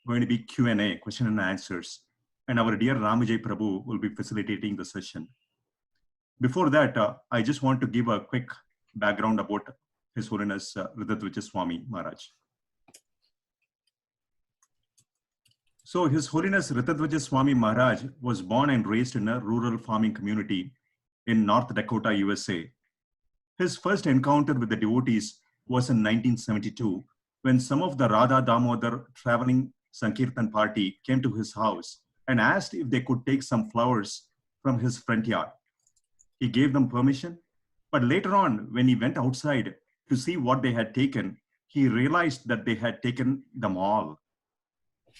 going to be Q&A, question and answers. And our dear Ramajay Prabhu will be facilitating the session. Before that, I just want to give a quick background about His Holiness Rthadvaja Swami Maharaj. So His Holiness Rthadvaja Swami Maharaj was born and raised in a rural farming community in North Dakota, USA. His first encounter with the devotees was in 1972 when some of the Radha Damodar traveling Sankirtan party came to his house and asked if they could take some flowers from his front yard. He gave them permission, but later on, when he went outside to see what they had taken, he realized that they had taken them all.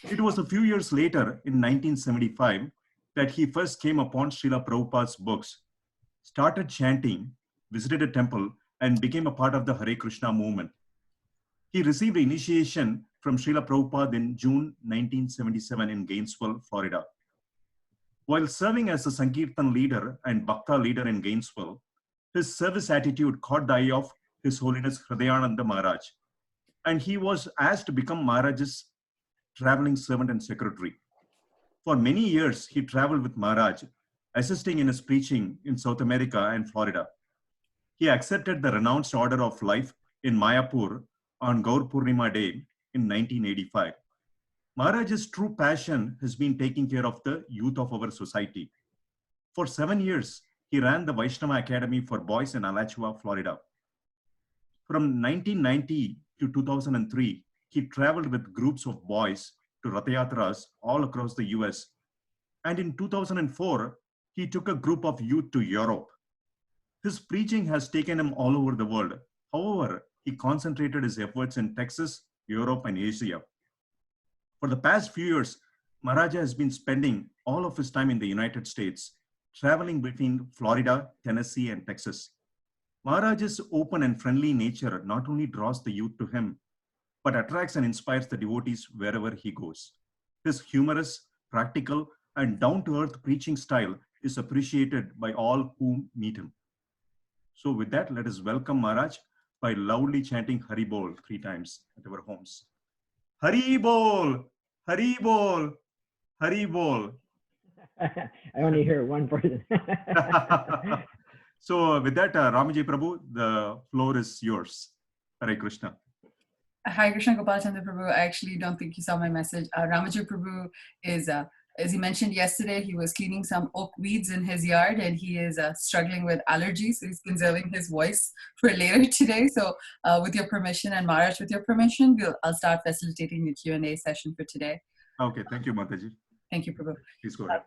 It was a few years later, in 1975, that he first came upon Srila Prabhupada's books, started chanting, visited a temple, and became a part of the Hare Krishna movement. He received initiation from Srila Prabhupada in June 1977 in Gainesville, Florida. While serving as a Sankirtan leader and Bhakta leader in Gainesville, his service attitude caught the eye of His Holiness Hridayananda Maharaj, and he was asked to become Maharaj's traveling servant and secretary. For many years, he traveled with Maharaj, assisting in his preaching in South America and Florida. He accepted the renounced order of life in Mayapur on Gaur Purnima Day in 1985. Maharaj's true passion has been taking care of the youth of our society. For 7 years, he ran the Vaishnava Academy for Boys in Alachua, Florida. From 1990 to 2003, he traveled with groups of boys to Rathayatras all across the US. And in 2004, he took a group of youth to Europe. His preaching has taken him all over the world. However, he concentrated his efforts in Texas, Europe, and Asia. For the past few years, Maharaja has been spending all of his time in the United States, traveling between Florida, Tennessee, and Texas. Maharaj's open and friendly nature not only draws the youth to him, but attracts and inspires the devotees wherever he goes. His humorous, practical, and down-to-earth preaching style is appreciated by all who meet him. So with that, let us welcome Maharaj by loudly chanting Hari Bol 3 times at our homes. Hari Bol, Hari Bol, Hari Bol. I only hear one person. So with that, Ramajay Prabhu, the floor is yours. Hare Krishna. Hare Krishna Gopal Chandra Prabhu. I actually don't think you saw my message. Ramajay Prabhu is, as he mentioned yesterday, he was cleaning some oak weeds in his yard and he is struggling with allergies. So he's conserving his voice for later today. So with your permission and Maharaj, with your permission, I'll start facilitating the Q&A session for today. Okay, thank you, Mataji. Thank you, Prabhu. Please go ahead.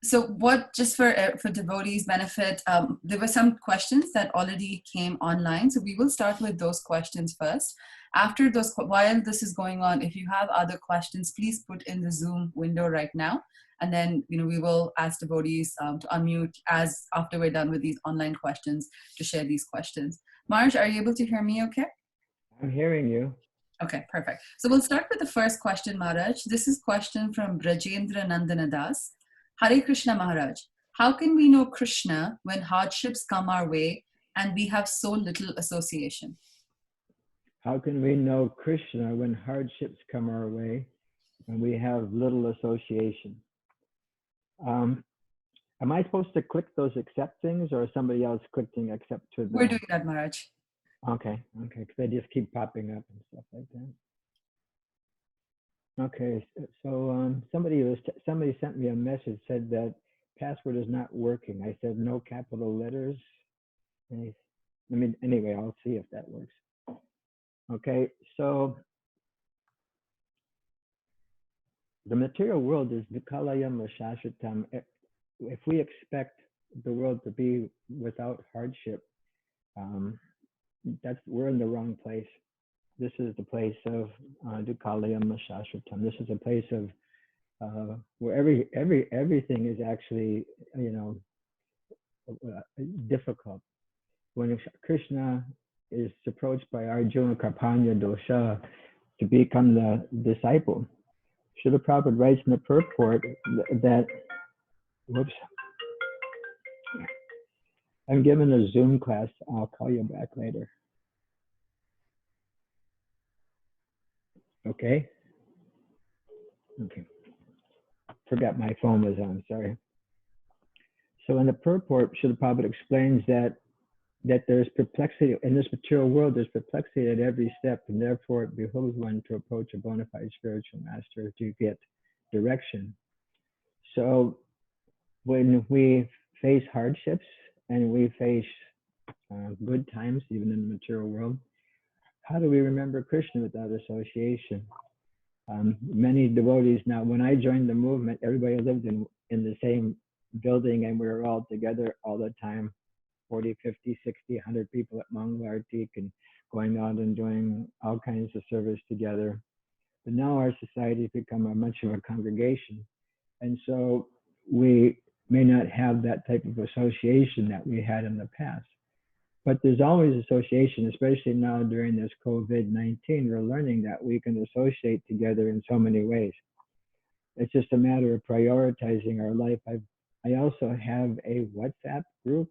So what, just for devotees' benefit, there were some questions that already came online. So we will start with those questions first. After those, while this is going on, if you have other questions, please put in the Zoom window right now. And then, we will ask devotees to unmute after we're done with these online questions to share these questions. Marj, are you able to hear me okay? I'm hearing you. Okay, perfect. So we'll start with the first question, Maharaj. This is a question from Brajendra Nandana Das. Hare Krishna Maharaj, how can we know Krishna when hardships come our way and we have so little association? How can we know Krishna when hardships come our way and we have little association? Am I supposed to click those accept things or is somebody else clicking accept to them? We're doing that, Maharaj. Okay, because they just keep popping up and stuff like that. Okay, so somebody sent me a message, said that password is not working. I said no capital letters. Anyway, I'll see if that works. Okay, so the material world is vikalayam shashvatam. If we expect the world to be without hardship, we're in the wrong place. This is the place of Dukalayam Shashvatam. This is a place of where everything is actually, difficult. When Krishna is approached by Arjuna Karpanya Dosha to become the disciple, Srila Prabhupada writes in the purport that, whoops, I'm giving a Zoom class. I'll call you back later. Okay. Okay. Forgot my phone was on, sorry. So in the purport, Srila Prabhupada explains that there's perplexity in this material world, there's perplexity at every step, and therefore it behooves one to approach a bona fide spiritual master to get direction. So when we face hardships and we face good times, even in the material world, how do we remember Krishna without association? Many devotees now, when I joined the movement, everybody lived in the same building and we were all together all the time, 40, 50, 60, 100 people at Mangalartik and going out and doing all kinds of service together. But now our society has become a much of a congregation. And so we may not have that type of association that we had in the past. But there's always association, especially now during this COVID-19. We're learning that we can associate together in so many ways. It's just a matter of prioritizing our life. I also have a WhatsApp group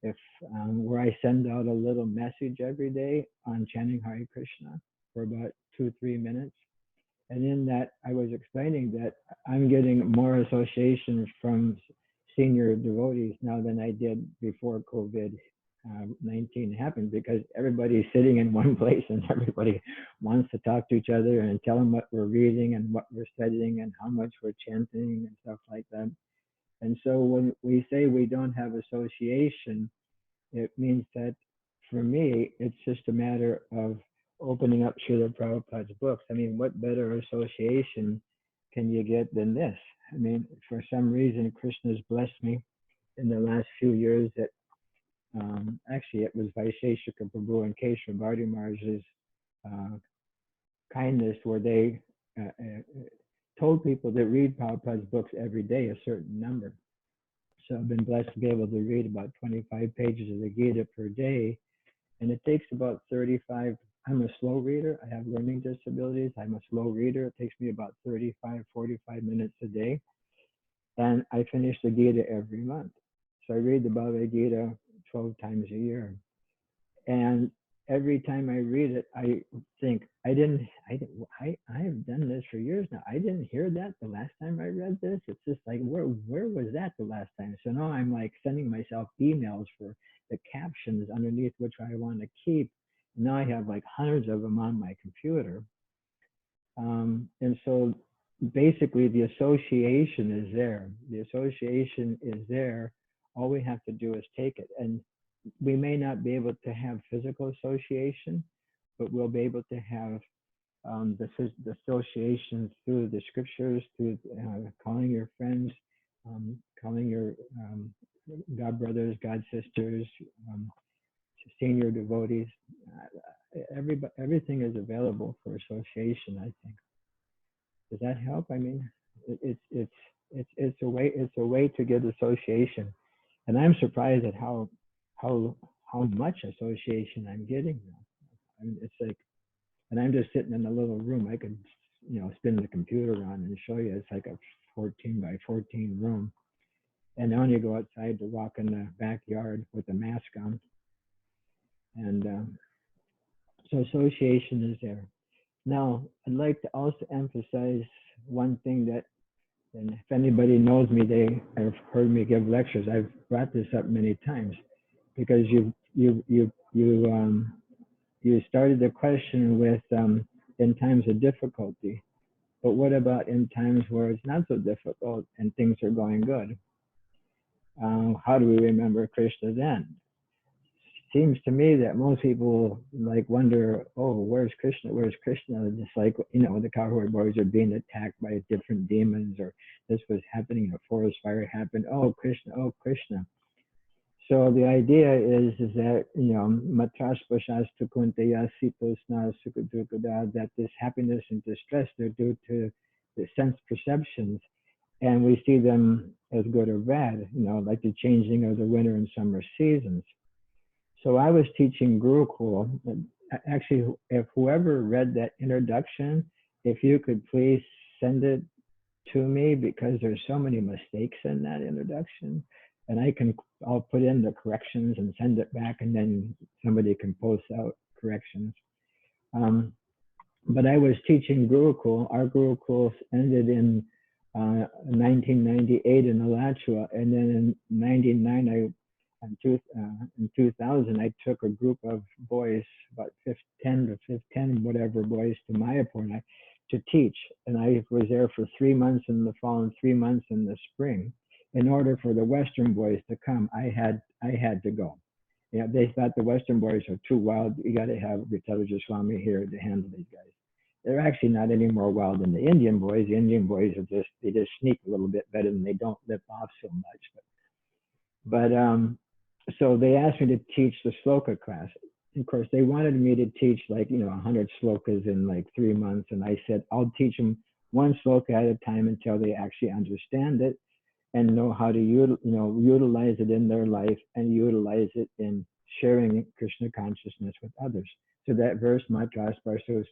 where I send out a little message every day on chanting Hare Krishna for about 2-3 minutes. And in that, I was explaining that I'm getting more association from senior devotees now than I did before COVID-19 happened, because everybody's sitting in one place and everybody wants to talk to each other and tell them what we're reading and what we're studying and how much we're chanting and stuff like that. And so when we say we don't have association, it means that for me, it's just a matter of opening up Srila Prabhupada's books. I mean, what better association can you get than this? I mean, for some reason, Krishna's blessed me in the last few years that actually it was Vaisheshika Prabhu and Keshava Bharti Maharaj's kindness where they told people to read Prabhupada's books every day, a certain number. So I've been blessed to be able to read about 25 pages of the Gita per day. And it takes about 35. I'm a slow reader. I have learning disabilities. I'm a slow reader. It takes me about 35, 45 minutes a day. And I finish the Gita every month. So I read the Bhagavad Gita 12 times a year. And every time I read it, I think, I have done this for years now. I didn't hear that the last time I read this. It's just like, where was that the last time? So now I'm like sending myself emails for the captions underneath which I want to keep. Now I have like hundreds of them on my computer. And so basically the association is there. The association is there. All we have to do is take it. And we may not be able to have physical association, but we'll be able to have the association through the scriptures, through calling your friends, calling your God brothers, God sisters, senior devotees. Everything is available for association, I think. Does that help? I mean, it's a way to get association, and I'm surprised at how much association I'm getting now. I mean, it's like, and I'm just sitting in a little room. I could, spin the computer on and show you. It's like a 14 by 14 room, and now you go outside to walk in the backyard with a mask on, and so association is there. Now, I'd like to also emphasize one thing that, and if anybody knows me, they have heard me give lectures. I've brought this up many times, because you started the question with in times of difficulty, but what about in times where it's not so difficult and things are going good? How do we remember Krishna then? Seems to me that most people like wonder, oh, where's Krishna? Where's Krishna? Just like, the cowherd boys are being attacked by different demons, or this was happening, a forest fire happened. Oh, Krishna, oh, Krishna. So the idea is that, matras pashastu kunteya sitosna sukadukada, that this happiness and distress, they're due to the sense perceptions, and we see them as good or bad, like the changing of the winter and summer seasons. So I was teaching Gurukul. Actually, if whoever read that introduction, if you could please send it to me, because there's so many mistakes in that introduction, and I'll put in the corrections and send it back, and then somebody can post out corrections. but I was teaching Gurukul. Our Gurukul ended in 1998 in Alachua, and then in '99, in 2000, I took a group of boys, about 10 whatever boys, to Mayapur to teach, and I was there for 3 months in the fall and 3 months in the spring. In order for the Western boys to come, I had to go. Yeah, they thought the Western boys are too wild. You got to have Rthadvaja Swami here to handle these guys. They're actually not any more wild than the Indian boys. The Indian boys are they just sneak a little bit better and they don't lip off so much. But so they asked me to teach the sloka class. Of course, they wanted me to teach 100 slokas in 3 months, and I said I'll teach them one sloka at a time until they actually understand it and know how to utilize it in their life and utilize it in sharing Krishna consciousness with others. So that verse, Matras Parshasta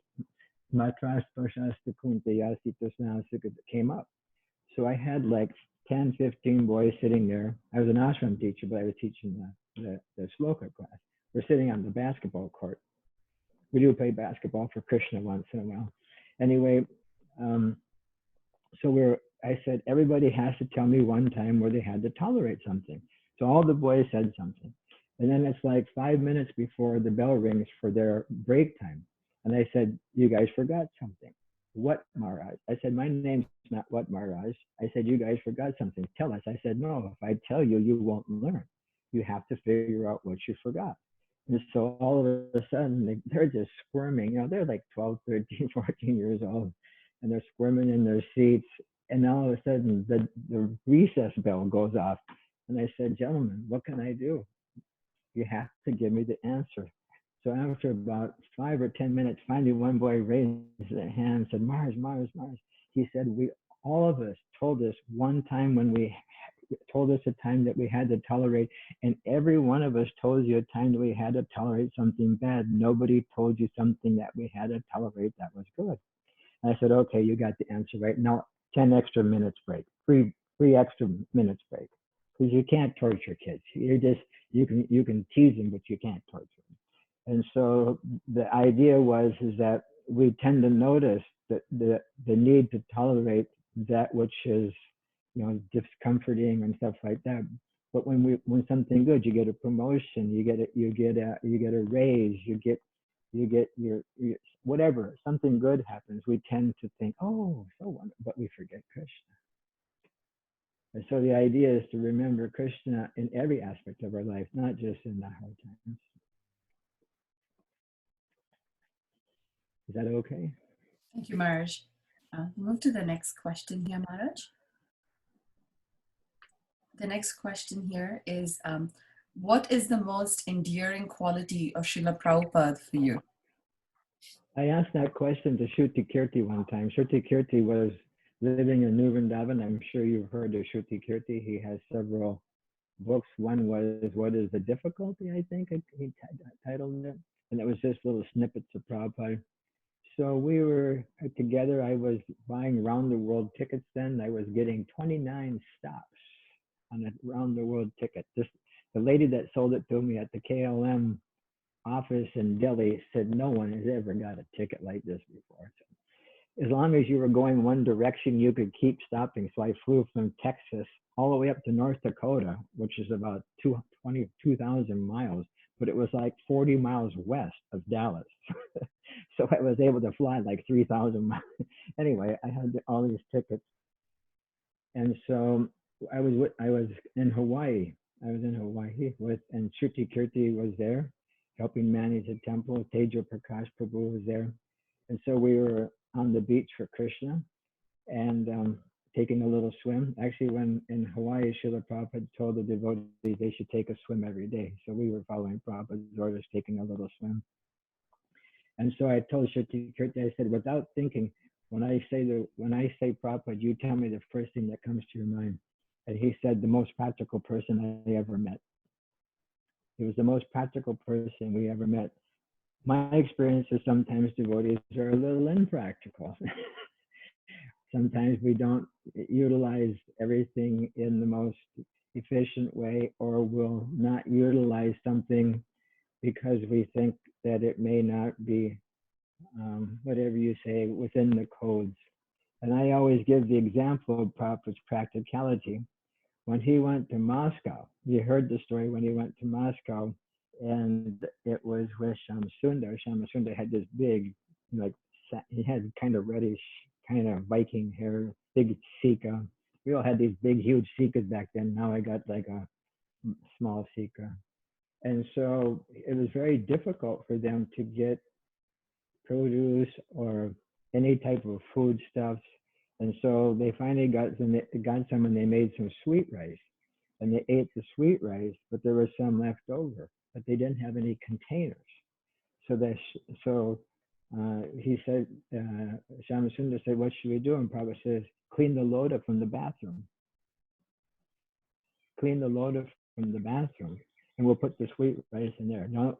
Kunti Yasita came up. So I had 10, 15 boys sitting there. I was an ashram teacher, but I was teaching the sloka class. We're sitting on the basketball court. We do play basketball for Krishna once in a while. Anyway, so I said, everybody has to tell me one time where they had to tolerate something. So all the boys said something. And then it's 5 minutes before the bell rings for their break time. And I said, you guys forgot something. What, Maharaj? I said, my name's not What, Maharaj. I said, you guys forgot something. Tell us. I said, no, if I tell you, you won't learn. You have to figure out what you forgot. And so all of a sudden, they're just squirming. They're 12, 13, 14 years old. And they're squirming in their seats. And all of a sudden, the recess bell goes off. And I said, gentlemen, what can I do? You have to give me the answer. So after about 5 or 10 minutes, finally one boy raised his hand and said, Mars. He said, all of us told us one time when we told us a time that we had to tolerate, and every one of us told you a time that we had to tolerate something bad. Nobody told you something that we had to tolerate that was good. I said, okay, you got the answer right. Now 10 extra minutes break, three extra minutes break, because you can't torture kids. You can tease them, but you can't torture them. And so the idea is that we tend to notice that the need to tolerate that which is, discomforting and stuff like that. But when something good, you get a promotion, you get a raise, you get your whatever, something good happens, we tend to think, oh, so wonderful, but we forget Krishna. And so the idea is to remember Krishna in every aspect of our life, not just in the hard times. Is that okay? Thank you, Maharaj. Move to the next question here, Maharaj. The next question here is, what is the most endearing quality of Srila Prabhupada for you? I asked that question to Shruti Kirti one time. Shruti Kirti was living in New Vrindavan. I'm sure you've heard of Shruti Kirti. He has several books. One was What is the Difficulty, I think he titled it. And it was just little snippets of Prabhupada. So we were together. I was buying round the world tickets then. I was getting 29 stops on a round the world ticket. The lady that sold it to me at the KLM office in Delhi said, no one has ever got a ticket like this before. So as long as you were going one direction, you could keep stopping. So I flew from Texas all the way up to North Dakota, which is about 22,000 miles, but it was 40 miles west of Dallas. So I was able to fly 3,000 miles. Anyway, I had all these tickets. And so I was in Hawaii. And Shruti Kirti was there, helping manage the temple. Tejo Prakash Prabhu was there. And so we were on the beach for Krishna and taking a little swim. Actually, when in Hawaii, Srila Prabhupada told the devotees they should take a swim every day. So we were following Prabhupada's orders, taking a little swim. And so I told Shruti Kirti, I said, without thinking, when I say Prabhupada, you tell me the first thing that comes to your mind. And he said, the most practical person I ever met. He was the most practical person we ever met. My experience is sometimes devotees are a little impractical. Sometimes we don't utilize everything in the most efficient way, or will not utilize something because we think that it may not be whatever you say, within the codes. And I always give the example of Prabhupada's practicality. When he went to Moscow, you heard the story when he went to Moscow, and it was with Shamsundar. Shamsundar had this big, like, he had kind of reddish, kind of Viking hair, big Sika. We all had these big, huge Sikas back then. Now I got like a small Sika. And so it was very difficult for them to get produce or any type of foodstuffs. And so they finally got some and they made some sweet rice. And they ate the sweet rice, but there was some left over, but they didn't have any containers. So he said, Shamasundar said, what should we do? And Prabhupada says, clean the loda from the bathroom. Clean the loda from the bathroom, and we'll put the sweet rice in there. Now,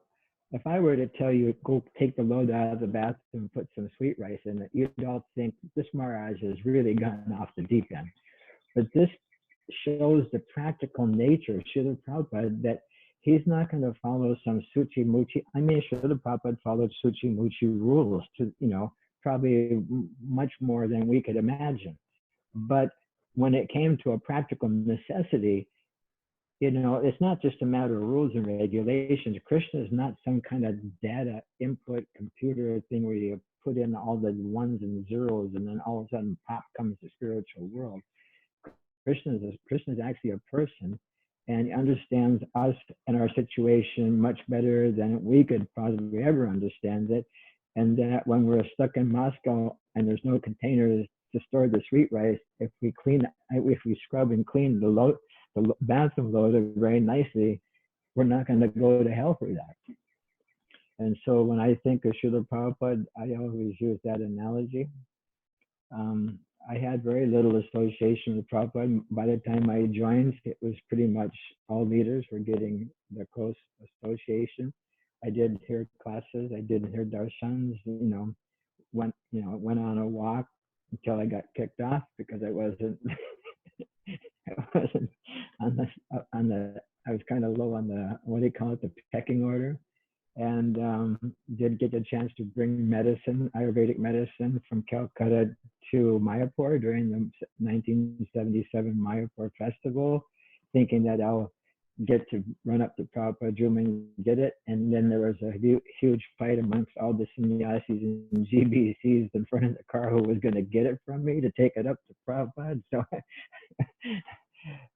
if I were to tell you, go take the load out of the bathroom and put some sweet rice in it, you'd all think this Maharaj has really gotten off the deep end. But this shows the practical nature of Srila Prabhupada, that he's not going to follow some Suchi Muchi. I mean, Srila Prabhupada followed Suchi Muchi rules to, probably much more than we could imagine. But when it came to a practical necessity, it's not just a matter of rules and regulations. Krishna is not some kind of data input computer thing where you put in all the ones and zeros and then all of a sudden pop comes the spiritual world. Krishna is actually a person, and he understands us and our situation much better than we could possibly ever understand it. And that when we're stuck in Moscow and there's no containers to store the sweet rice, if we scrub and clean the bathroom loader very nicely, we're not going to go to hell for that. And so when I think of Srila Prabhupada, I always use that analogy. I had very little association with Prabhupada. By the time I joined, it was pretty much all leaders were getting the close association. I did hear classes, I did hear darshans, went on a walk until I got kicked off because I wasn't I was kind of low on the, what do you call it, the pecking order. And did get the chance to bring medicine, Ayurvedic medicine, from Calcutta to Mayapur during the 1977 Mayapur festival, thinking that I'll get to run up to Prabhupada room and get it. And then there was a huge fight amongst all the sannyasis and GBCs in front of the car who was going to get it from me to take it up to Prabhupada.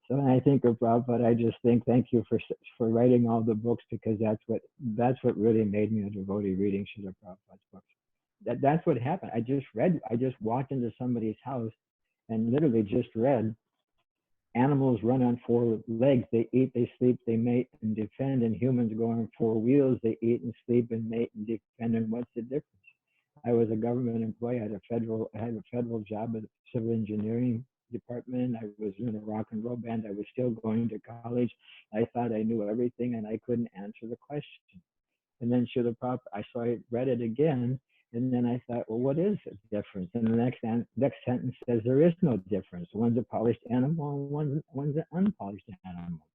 So when I think of Prabhupada, I just think thank you for writing all the books, because that's what really made me a devotee, reading Srila Prabhupada's books. That's what happened. I just walked into somebody's house and literally just read, animals run on 4 legs. They eat, they sleep, they mate and defend. And humans go on 4 wheels. They eat and sleep and mate and defend. And what's the difference? I was a government employee. I had a federal job at the civil engineering department. I was in a rock and roll band. I was still going to college. I thought I knew everything and I couldn't answer the question. And then Srila Prabhupada, I read it again, and then I thought, well, what is the difference? And the next sentence says there is no difference. One's a polished animal, and one's an unpolished animal.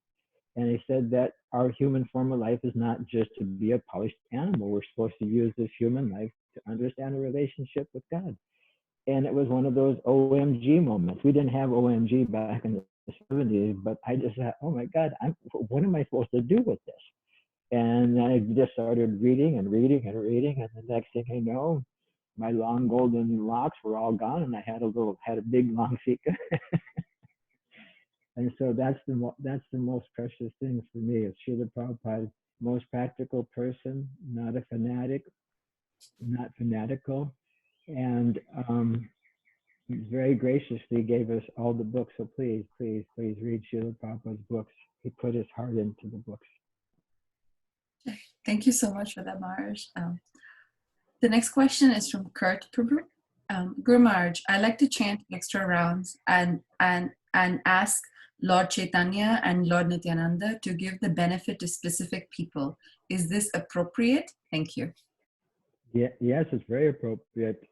And he said that our human form of life is not just to be a polished animal. We're supposed to use this human life to understand a relationship with God. And it was one of those OMG moments. We didn't have OMG back in the 70s, but I just thought, oh my God, what am I supposed to do with this? And I just started reading and reading and reading. And the next thing I know, my long golden locks were all gone, and I had a big long Sika. And so that's the most precious thing for me. It's Srila Prabhupada, most practical person, not a fanatic, not fanatical. And very graciously gave us all the books. So please, please, please read Srila Prabhupada's books. He put his heart into the books. Thank you so much for that, Maharaj. The next question is from Kurt Prabhu. Guru Maharaj, I like to chant extra rounds and ask Lord Chaitanya and Lord Nityananda to give the benefit to specific people. Is this appropriate? Thank you. Yeah, yes, it's very appropriate.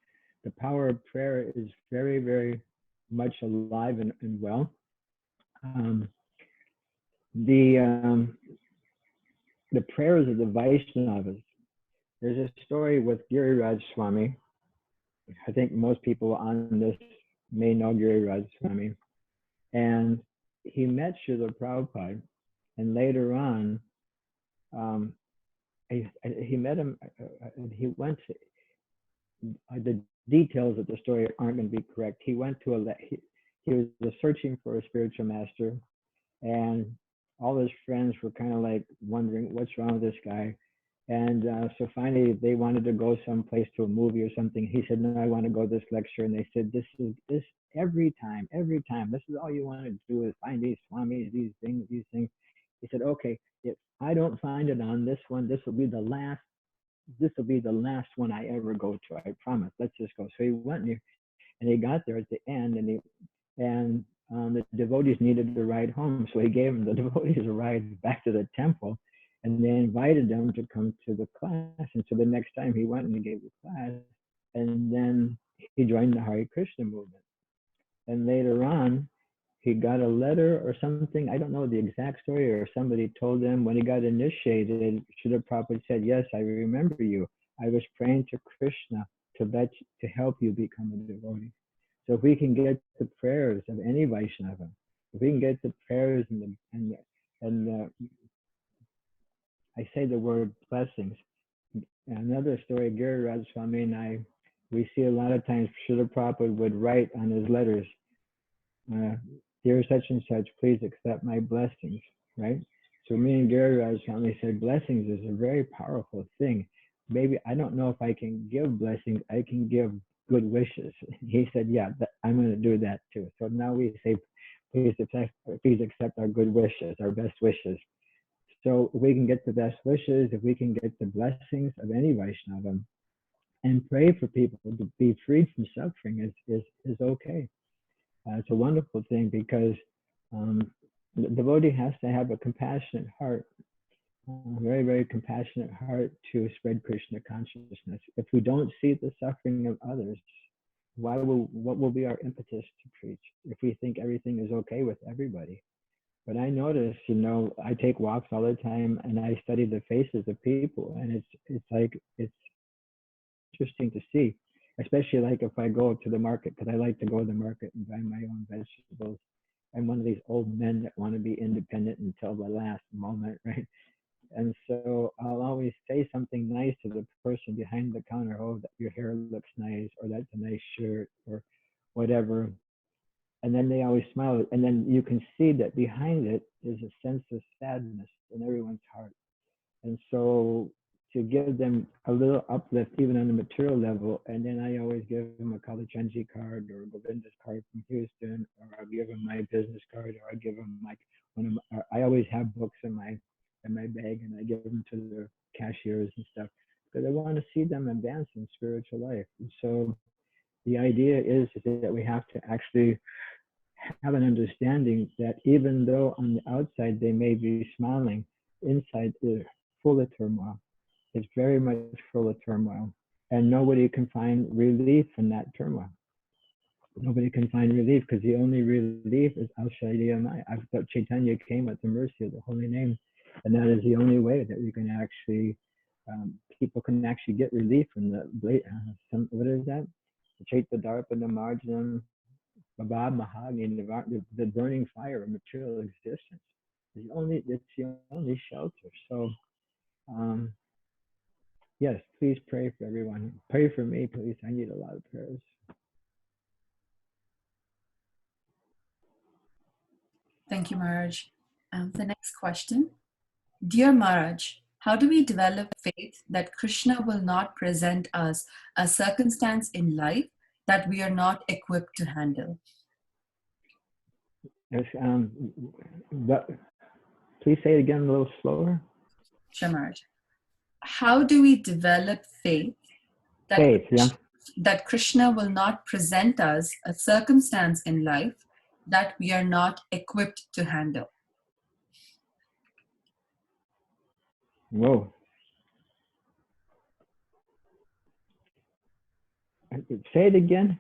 The power of prayer is very, very much alive and well. The prayers of the Vaishnavas there's a story with Rthadvaja Swami. I think most people on this may know Rthadvaja Swami. And he met Srila Prabhupada, and later on, he met him. He went. The details of the story aren't going to be correct. He went to he was searching for a spiritual master, and all his friends were kind of like wondering what's wrong with this guy. And so finally, they wanted to go someplace to a movie or something. He said, "No, I want to go to this lecture." And they said, "This every time. This is all you want to do is find these swamis, these things." He said, "Okay, if I don't find it on this one, this will be the last. This will be the last one I ever go to. I promise. Let's just go." So he went and he got there at the end, and the devotees needed a ride home, so he gave the devotees a ride back to the temple, and they invited them to come to the class. And so the next time he went and he gave the class, and then he joined the Hare Krishna movement. And later on, he got a letter or something. I don't know the exact story, or somebody told him when he got initiated, Srila Prabhupada said, "Yes, I remember you. I was praying to Krishna to help you become a devotee." So if we can get the prayers of any Vaishnava, if we can get the prayers and I say the word blessings. Another story, Rthadvaja Swami and I, we see a lot of times Srila Prabhupada would write on his letters, "Dear such and such, please accept my blessings," right? So me and Rthadvaja Swami said, blessings is a very powerful thing. Maybe, I don't know if I can give blessings, I can give good wishes. He said, "Yeah, I'm going to do that too." So now we say, please accept our good wishes, our best wishes. So if we can get the best wishes, if we can get the blessings of any Vaishnava, and pray for people to be freed from suffering is okay. It's a wonderful thing, because the devotee has to have a compassionate heart, very, very compassionate heart to spread Krishna consciousness. If we don't see the suffering of others, what will be our impetus to preach if we think everything is okay with everybody? But I notice, I take walks all the time and I study the faces of people, and it's interesting to see, especially like if I go to the market, because I like to go to the market and buy my own vegetables. I'm one of these old men that want to be independent until the last moment, right? And so I'll always say something nice to the person behind the counter. "Oh, your hair looks nice," or "That's a nice shirt," or whatever. And then they always smile. And then you can see that behind it is a sense of sadness in everyone's heart. And so to give them a little uplift, even on the material level, and then I always give them a Kalachanji card or a Govinda's card from Houston, or I'll give them my business card, or I give them I always have books in my bag, and I give them to the cashiers and stuff, because I want to see them advance in spiritual life. And so the idea is that we have to actually have an understanding that even though on the outside they may be smiling, inside they're full of turmoil. It's very much full of turmoil, and nobody can find relief in that turmoil. Nobody can find relief, because the only relief is Al-Shaddai. I thought Chaitanya came with the mercy of the holy name, and that is the only way that we can actually, people can actually get relief from what is that? Chaita Darpa Namarjanam, Babab Mahagni, the burning fire of material existence. It's the only shelter. So, yes, please pray for everyone. Pray for me, please. I need a lot of prayers. Thank you, Maharaj. The next question. Dear Maharaj, how do we develop faith that Krishna will not present us a circumstance in life that we are not equipped to handle? Yes, please say it again a little slower. Sure, Maharaj. How do we develop faith that Krishna will not present us a circumstance in life that we are not equipped to handle? Whoa. Say it again.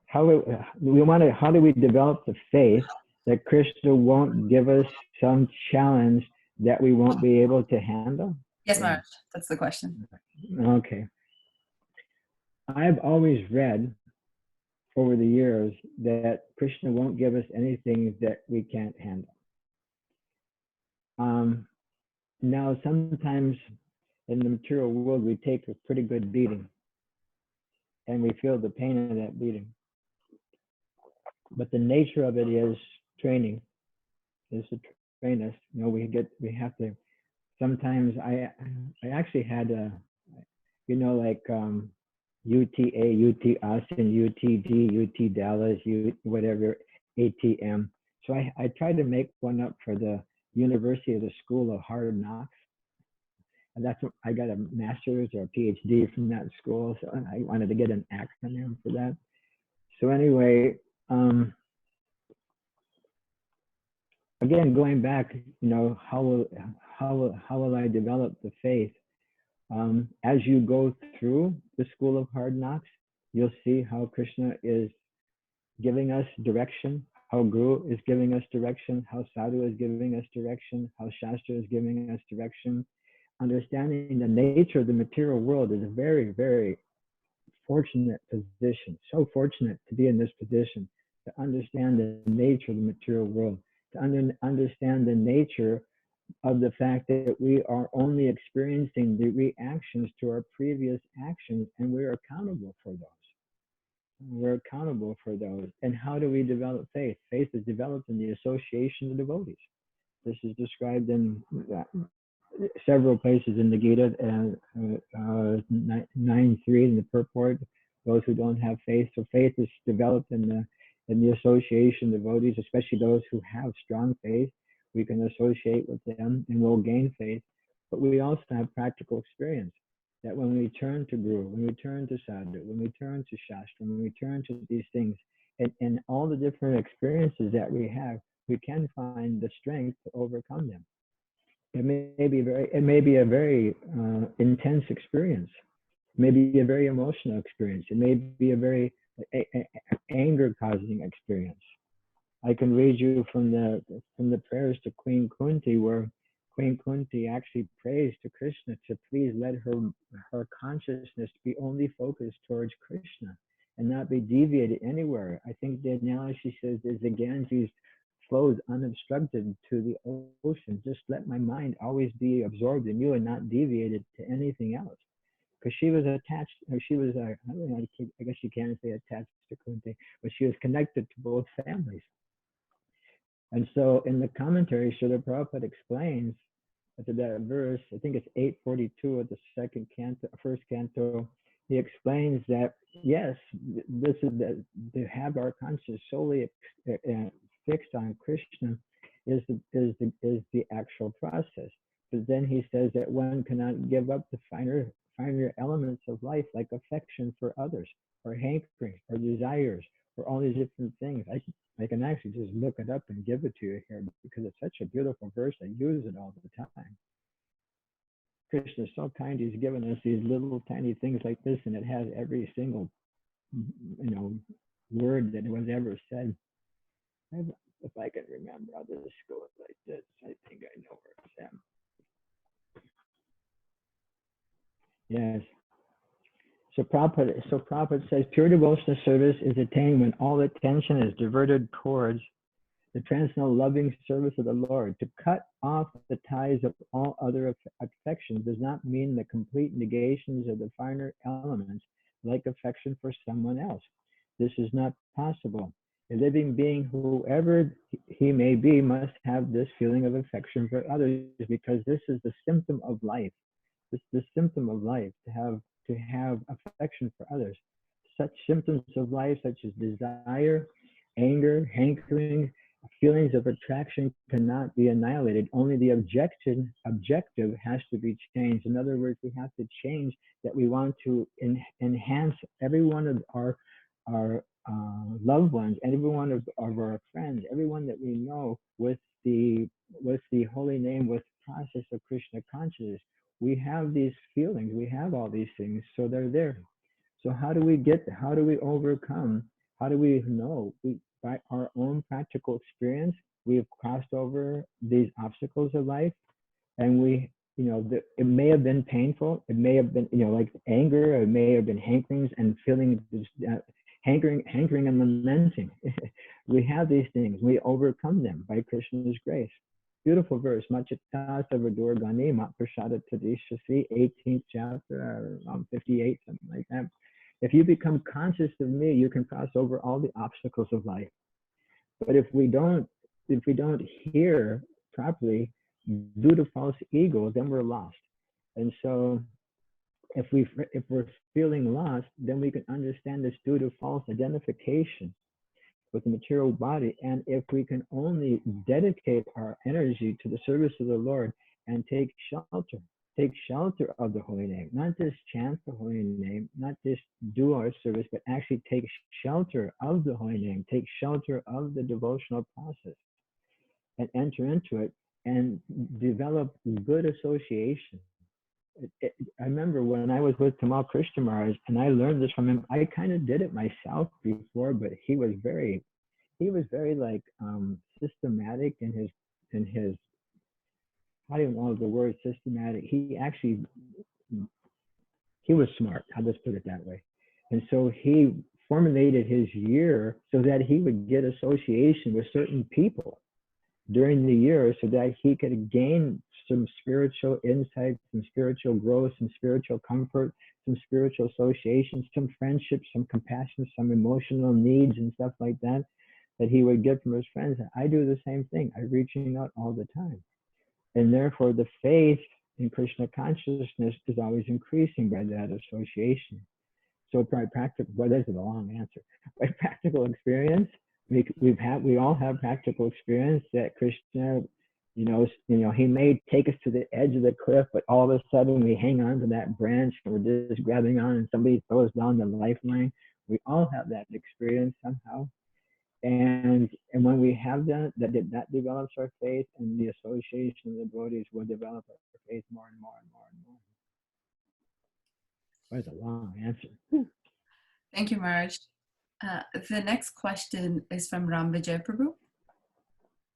How do we develop the faith that Krishna won't give us some challenge that we won't be able to handle? Yes, Maharaj, that's the question. Okay. I've always read over the years that Krishna won't give us anything that we can't handle. Now, sometimes in the material world, we take a pretty good beating and we feel the pain of that beating. But the nature of it is training, is to train us. You know, we have to, sometimes I actually had a, you know, like UTA, UT Austin, UTD, UT Dallas, whatever, ATM. So I tried to make one up for the University of the School of Hard Knocks. And that's what I got, a master's or a PhD from that school. So I wanted to get an acronym for that. So anyway, again, going back, you know, how will I develop the faith? As you go through the School of Hard Knocks, you'll see how Krishna is giving us direction, how Guru is giving us direction, how Sadhu is giving us direction, how Shastra is giving us direction. Understanding the nature of the material world is a very, very fortunate position. So fortunate to be in this position, to understand the nature of the material world, to understand the nature of the fact that we are only experiencing the reactions to our previous actions, and we're accountable for those. We're accountable for those. And how do we develop faith? Faith is developed in the association of devotees. This is described in several places in the Gita, 9.3 in the purport. Those who don't have faith. So faith is developed in the association of devotees, especially those who have strong faith. We can associate with them and we'll gain faith. But we also have practical experience that when we turn to Guru, when we turn to Sadhu, when we turn to Shastra, when we turn to these things, and all the different experiences that we have, we can find the strength to overcome them. It may be a very intense experience. It may be a very emotional experience. It may be a very anger-causing experience. I can read you from the prayers to Queen Kunti, where Queen Kunti actually prays to Krishna to please let her consciousness be only focused towards Krishna and not be deviated anywhere. I think the analogy says is the Ganges flows unobstructed to the ocean. Just let my mind always be absorbed in you and not deviated to anything else. Because she was attached, or she was, I guess you can't say attached to Kunti, but she was connected to both families. And so in the commentary, Srila Prabhupada explains to that verse, I think it's 842 of the first canto, he explains that, yes, this is to have our consciousness solely fixed on Krishna is the actual process. But then he says that one cannot give up the finer elements of life, like affection for others, or hankering, or desires, or all these different things. I can actually just look it up and give it to you here because it's such a beautiful verse. I use it all the time. Krishna is so kind. He's given us these little tiny things like this, and it has every single, word that was ever said. If I can remember, I'll just go like this. I think I know where it's at. Yes. So Prabhupada says, pure devotional service is attained when all attention is diverted towards the transcendental loving service of the Lord. To cut off the ties of all other affections does not mean the complete negations of the finer elements, like affection for someone else. This is not possible. A living being, whoever he may be, must have this feeling of affection for others, because this is the symptom of life. This is the symptom of life, to have affection for others. Such symptoms of life, such as desire, anger, hankering, feelings of attraction, cannot be annihilated. Only the objective has to be changed. In other words, we have to change that we want to enhance every one of our loved ones, every one of our friends, everyone that we know with the holy name, with the process of Krishna consciousness. We have these feelings, we have all these things, so they're there. So how do we overcome? How do we know? By our own practical experience, we have crossed over these obstacles of life, and we it may have been painful. It may have been, like anger. It may have been hankerings and feeling hankering and lamenting. We have these things. We overcome them by Krishna's grace. Beautiful verse. Machita Savadur Gani Mat Prashada Tadishasi, 18th chapter, 58, something like that. If you become conscious of me, you can cross over all the obstacles of life. But if we don't hear properly due to false ego, then we're lost. And so if we're feeling lost, then we can understand this due to false identification with the material body. And if we can only dedicate our energy to the service of the Lord and take shelter of the holy name, not just chant the holy name, not just do our service, but actually take shelter of the holy name, take shelter of the devotional process and enter into it and develop good association. I remember when I was with Tamal Krishna Maharaj and I learned this from him. I kind of did it myself before, but he was very like systematic in his I don't know the word systematic. He was smart. I'll just put it that way. And so he formulated his year so that he would get association with certain people during the year so that he could gain some spiritual insight, some spiritual growth, some spiritual comfort, some spiritual association, some friendship, some compassion, some emotional needs and stuff like that he would get from his friends. I do the same thing. I'm reaching out all the time. And therefore the faith in Krishna consciousness is always increasing by that association. So by practical, well, that's a long answer. By practical experience, we all have practical experience that Krishna, he may take us to the edge of the cliff, but all of a sudden we hang on to that branch and we're just grabbing on and somebody throws down the lifeline. We all have that experience somehow. And when we have that develops our faith, and the association of the devotees will develop our faith more and more and more and more. That's a long answer. Thank you, Maharaj. The next question is from Ram Vijay Prabhu.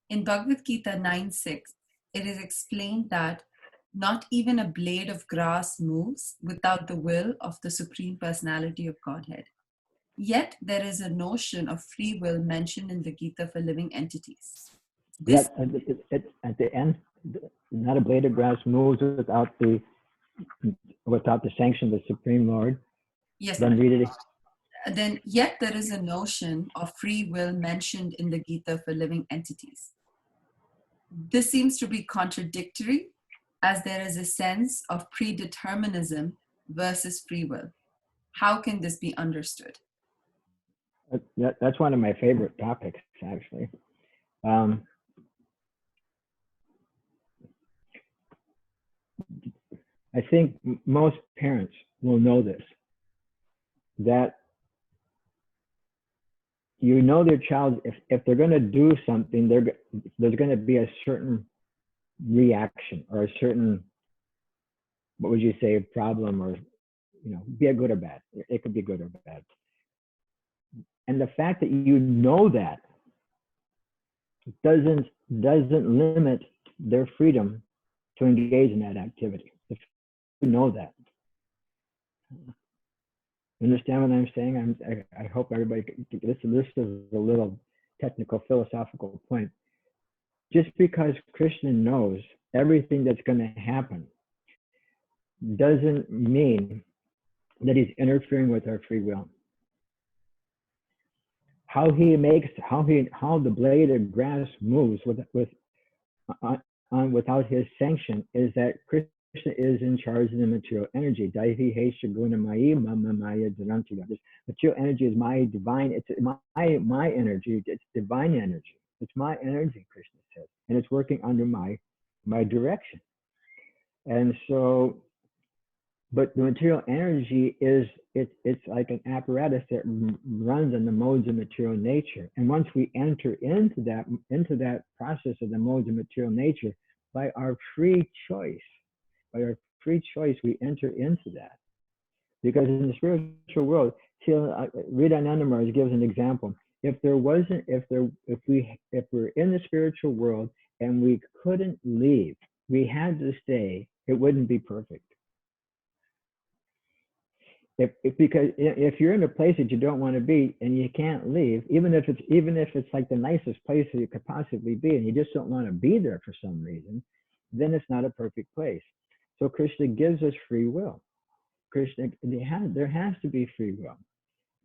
In Bhagavad Gita 9:6, it is explained that not even a blade of grass moves without the will of the Supreme Personality of Godhead. Yet there is a notion of free will mentioned in the Gita for living entities. This at the end, not a blade of grass moves without the sanction of the Supreme Lord. Yes. Then read it. Then yet there is a notion of free will mentioned in the Gita for living entities. This seems to be contradictory, as there is a sense of predeterminism versus free will. How can this be understood? That's one of my favorite topics, actually. I think most parents will know this, that their child, if they're going to do something, there's going to be a certain reaction or a certain, what would you say, problem, or, be it good or bad. It could be good or bad. And the fact that that doesn't limit their freedom to engage in that activity. If you know that. Understand what I'm saying? I hope everybody, this is a little technical philosophical point. Just because Krishna knows everything that's going to happen doesn't mean that he's interfering with our free will. How the blade of grass moves without his sanction is that Krishna is in charge of the material energy. Material energy is my divine. It's my energy. It's divine energy. It's my energy, Krishna says, and it's working under my direction. And so, but the material energy it's like an apparatus that runs on the modes of material nature. And once we enter into that process of the modes of material nature, by our free choice, we enter into that. Because in the spiritual world, Rthadvaja Maharaj gives an example. If we're in the spiritual world and we couldn't leave, we had to stay, it wouldn't be perfect. Because if you're in a place that you don't want to be and you can't leave, even if it's like the nicest place that you could possibly be, and you just don't want to be there for some reason, then it's not a perfect place. So Krishna gives us free will. Krishna, there has to be free will.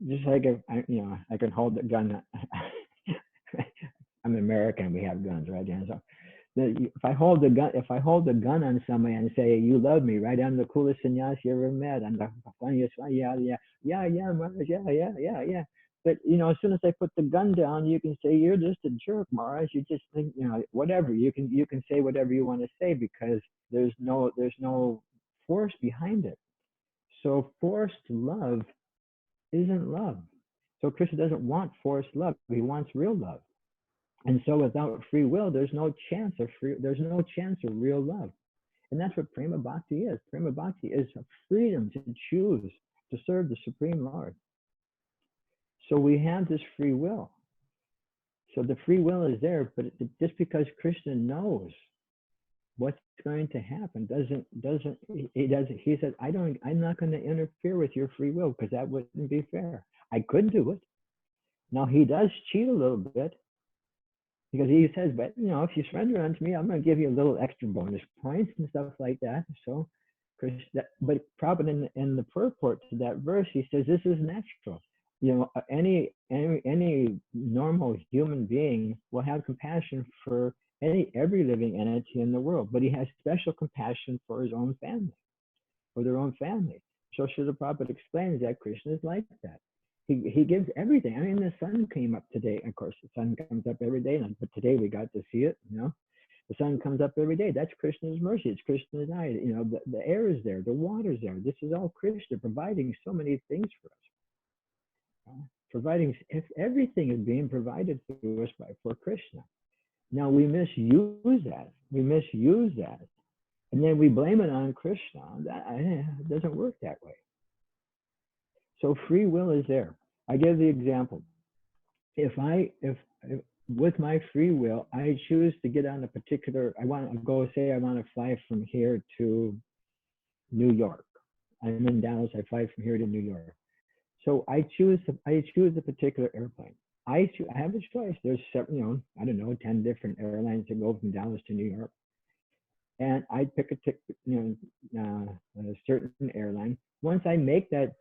Just like if I can hold the gun. I'm American. We have guns, right? And so if I hold the gun on somebody and say, "You love me," right? I'm the coolest sannyasi you ever met. I'm the funniest. Yeah, Maharaj, yeah. But as soon as I put the gun down, you can say, "You're just a jerk, Maharaj. You just think, whatever." You can say whatever you want to say because there's no force behind it. So forced love isn't love. So Krishna doesn't want forced love. He wants real love. And so without free will, there's no chance of real love. And that's what Prema Bhakti is. Prema Bhakti is a freedom to choose to serve the Supreme Lord. So we have this free will. So the free will is there, but just because Krishna knows what's going to happen he says, I'm not going to interfere with your free will because that wouldn't be fair. I could do it. Now he does cheat a little bit, because he says, but if you surrender unto me, I'm going to give you a little extra bonus points and stuff like that. So, but Prabhupada in the purport to that verse, he says this is natural. Any normal human being will have compassion for every living entity in the world, but he has special compassion for his own family, for their own family. So Srila Prabhupada explains that Krishna is like that. He gives everything. I mean, the sun came up today. Of course, the sun comes up every day, but today we got to see it. The sun comes up every day. That's Krishna's mercy. It's Krishna's eye. The air is there. The water is there. This is all Krishna providing so many things for us. If everything is being provided to us for Krishna. Now we misuse that. And then we blame it on Krishna. It doesn't work that way. So free will is there. I give the example. If with my free will, I choose to get on a particular, I want to fly from here to New York. I'm in Dallas, I fly from here to New York. So I choose a particular airplane. I have a choice. There's 10 different airlines that go from Dallas to New York. And I pick a certain airline. Once I make that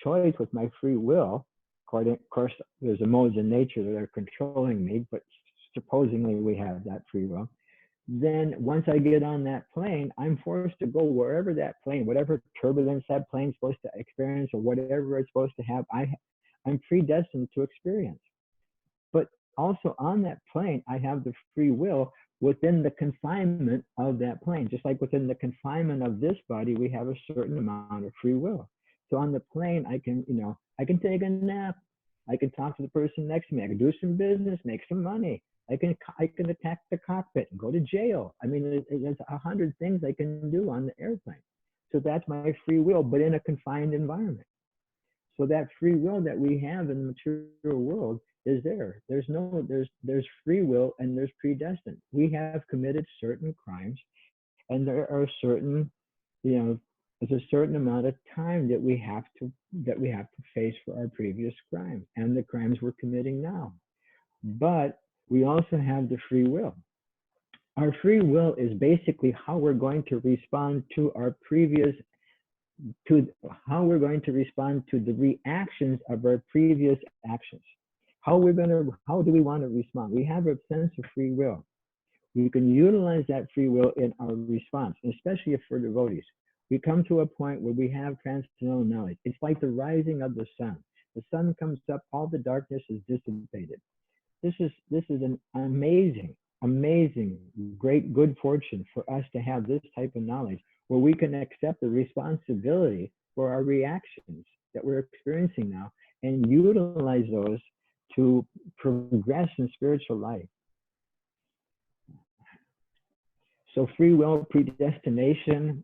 choice with my free will, of course, there's a modes in nature that are controlling me, but supposedly we have that free will. Then once I get on that plane, I'm forced to go wherever that plane, whatever turbulence that plane's supposed to experience or whatever it's supposed to have, I'm predestined to experience. But also on that plane, I have the free will within the confinement of that plane. Just like within the confinement of this body, we have a certain amount of free will. So on the plane, I can take a nap. I can talk to the person next to me. I can do some business, make some money. I can attack the cockpit and go to jail. I mean, there's 100 things I can do on the airplane. So that's my free will, but in a confined environment. So that free will that we have in the material world is there. There's free will and there's predestined. We have committed certain crimes, and there are certain, there's a certain amount of time that we have to face for our previous crimes and the crimes we're committing now. But we also have the free will. Our free will is basically how we're going to respond to the reactions of our previous actions. How do we want to respond? We have a sense of free will. We can utilize that free will in our response, especially if we're devotees. We come to a point where we have transcendental knowledge. It's like the rising of the sun. The sun comes up, all the darkness is dissipated. This is an amazing, great good fortune for us to have this type of knowledge where we can accept the responsibility for our reactions that we're experiencing now and utilize those to progress in spiritual life. So free will, predestination,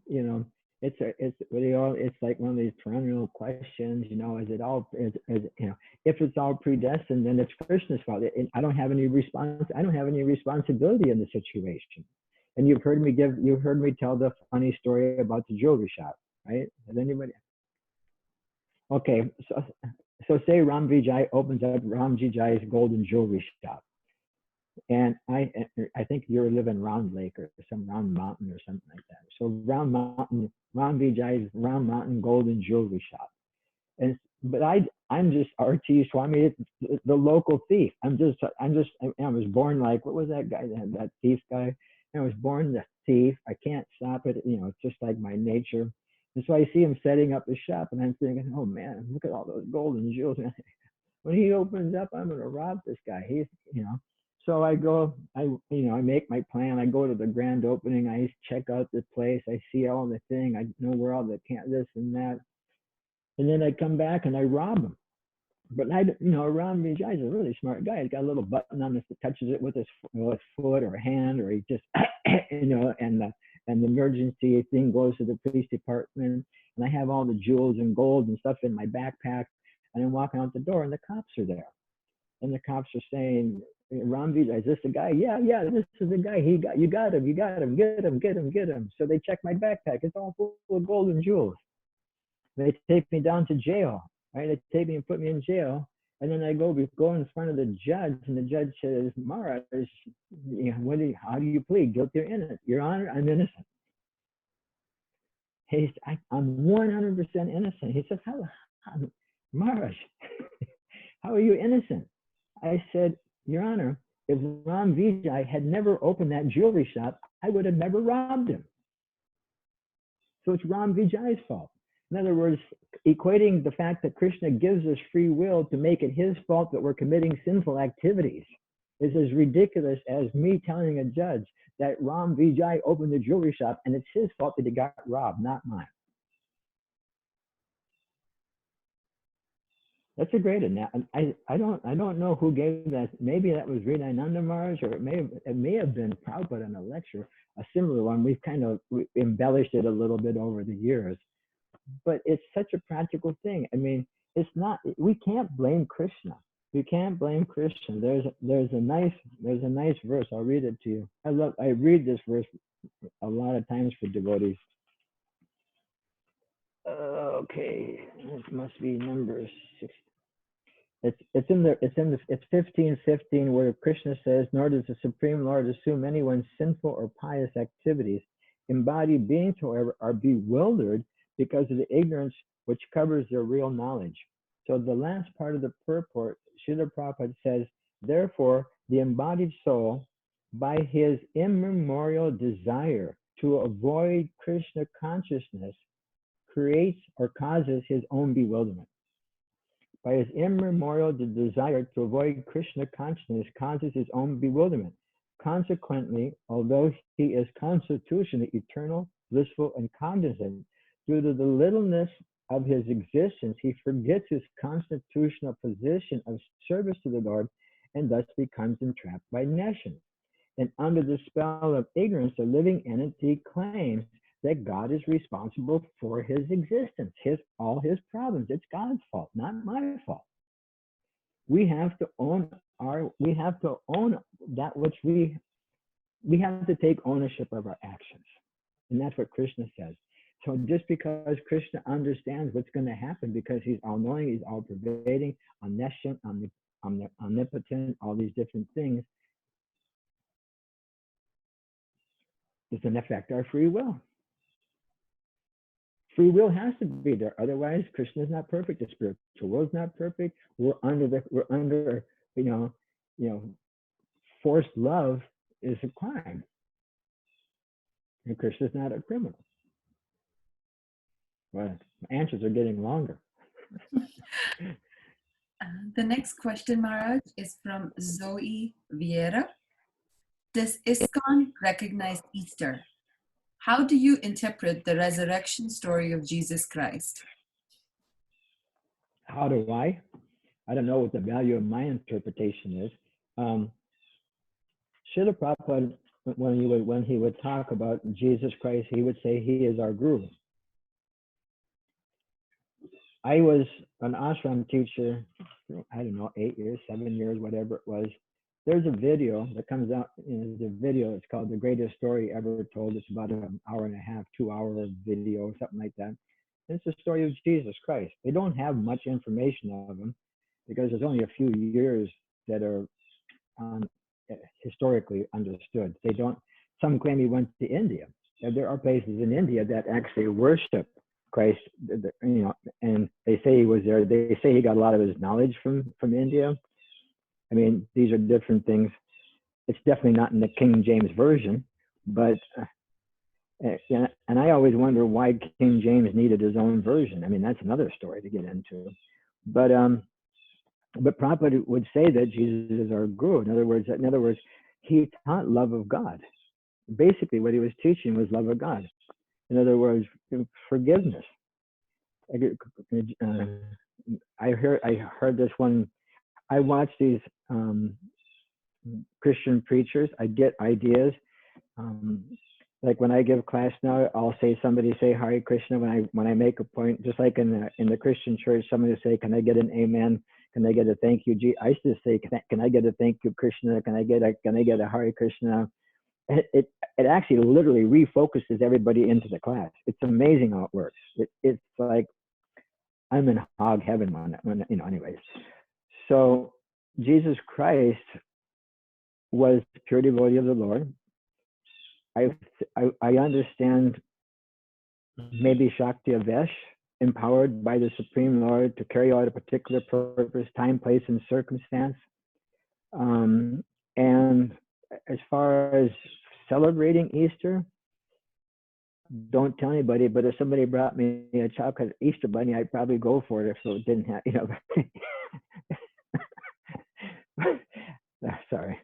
it's like one of these perennial questions, if it's all predestined, then it's Krishna's fault. I don't have any responsibility in the situation. And you've heard me tell the funny story about the jewelry shop, right? Has anybody? Okay, so say Ram Vijay opens up Ram Vijay's golden jewelry shop. And I think you live in Round Lake or some Round Mountain or something like that. So Round Mountain, Ram Vijay's Round Mountain Golden Jewelry Shop. But I'm just RT Swami, the local thief. I was born like, what was that guy, that thief guy? I was born the thief. I can't stop it. It's just like my nature. And so I see him setting up his shop, and I'm thinking, oh man, look at all those golden jewels. When he opens up, I'm gonna rob this guy. So I go, I make my plan. I go to the grand opening. I check out the place. I see all the thing. I know where all the this and that. And then I come back and I rob him. But Ram Vijay is a really smart guy. He's got a little button on this that touches it with his foot or hand, or he just, and the emergency thing goes to the police department. And I have all the jewels and gold and stuff in my backpack. And I'm walking out the door, and the cops are there. And the cops are saying, Ram Vijay, is this the guy? Yeah, this is the guy. You got him, get him. So they check my backpack. It's all full of gold and jewels. They take me down to jail, right? They take me and put me in jail. And then I go in front of the judge, and the judge says, Maharaj, how do you plead? Guilty or innocent? Your Honor, I'm innocent. I'm 100% innocent. He says, Maharaj, how are you innocent? I said, Your Honor, if Ram Vijay had never opened that jewelry shop, I would have never robbed him. So it's Ram Vijay's fault. In other words, equating the fact that Krishna gives us free will to make it his fault that we're committing sinful activities is as ridiculous as me telling a judge that Ram Vijay opened the jewelry shop and it's his fault that he got robbed, not mine. That's a great analogy. I don't know who gave that. Maybe that was Rthadvaja Maharaj, or it may have been Prabhupada in a lecture, a similar one. We've kind of embellished it a little bit over the years, but it's such a practical thing. I mean, it's not. We can't blame Krishna. We can't blame Krishna. There's a nice verse. I'll read it to you. I read this verse a lot of times for devotees. Okay, it must be number 6. It's 15:15 where Krishna says, nor does the Supreme Lord assume anyone's sinful or pious activities. Embodied beings, however, are bewildered because of the ignorance which covers their real knowledge. So the last part of the purport, Srila Prabhupada says, therefore, the embodied soul, by his immemorial desire to avoid Krishna consciousness, creates or causes his own bewilderment. By his immemorial desire to avoid Krishna consciousness causes his own bewilderment. Consequently, although he is constitutionally eternal, blissful, and cognizant, due to the littleness of his existence, he forgets his constitutional position of service to the Lord and thus becomes entrapped by nescience. And under the spell of ignorance, the living entity claims that God is responsible for his existence, all his problems. It's God's fault, not my fault. We have to own that which we have to take ownership of our actions. And that's what Krishna says. So just because Krishna understands what's going to happen, because he's all knowing, he's all pervading, omniscient, omnipotent, all these different things, doesn't affect our free will. Free will has to be there. Otherwise, Krishna is not perfect. The spiritual world is not perfect. We're under forced love is a crime. And Krishna is not a criminal. Well, answers are getting longer. The next question, Maharaj, is from Zoe Vieira. Does ISKCON recognize Easter? How do you interpret the resurrection story of Jesus Christ? How do I? I don't know what the value of my interpretation is. Srila Prabhupada, when he would talk about Jesus Christ, he would say he is our guru. I was an ashram teacher, I don't know, 8 years, 7 years, whatever it was. there's a video that comes out. There's a video. It's called "The Greatest Story Ever Told." It's about an hour and a half, 2 hour video, or something like that. It's the story of Jesus Christ. They don't have much information of him because there's only a few years that are um, historically understood. They don't. Some claim he went to India. There are places in India that actually worship Christ, and they say he was there. They say he got a lot of his knowledge from India. I mean, these are different things. It's definitely not in the King James version, but and I always wonder why King James needed his own version. I mean, that's another story to get into. But Prabhupada would say that Jesus is our guru. In other words, he taught love of God. Basically, what he was teaching was love of God. In other words, forgiveness. I heard this one. I watch these Christian preachers. I get ideas. Like when I give class now, I'll say somebody say Hare Krishna when I make a point. Just like in the Christian church, somebody will say, "Can I get an amen? Can I get a thank you?" I used to say, "Can I get a thank you, Krishna? Can I get a Hare Krishna?" It actually literally refocuses everybody into the class. It's amazing how it works. It's like I'm in hog heaven when anyways. So Jesus Christ was the pure devotee of the Lord. I understand maybe Shakti Avesh, empowered by the Supreme Lord to carry out a particular purpose, time, place, and circumstance. And as far as celebrating Easter, don't tell anybody, but if somebody brought me a chocolate Easter bunny, I'd probably go for it if it didn't have, Sorry,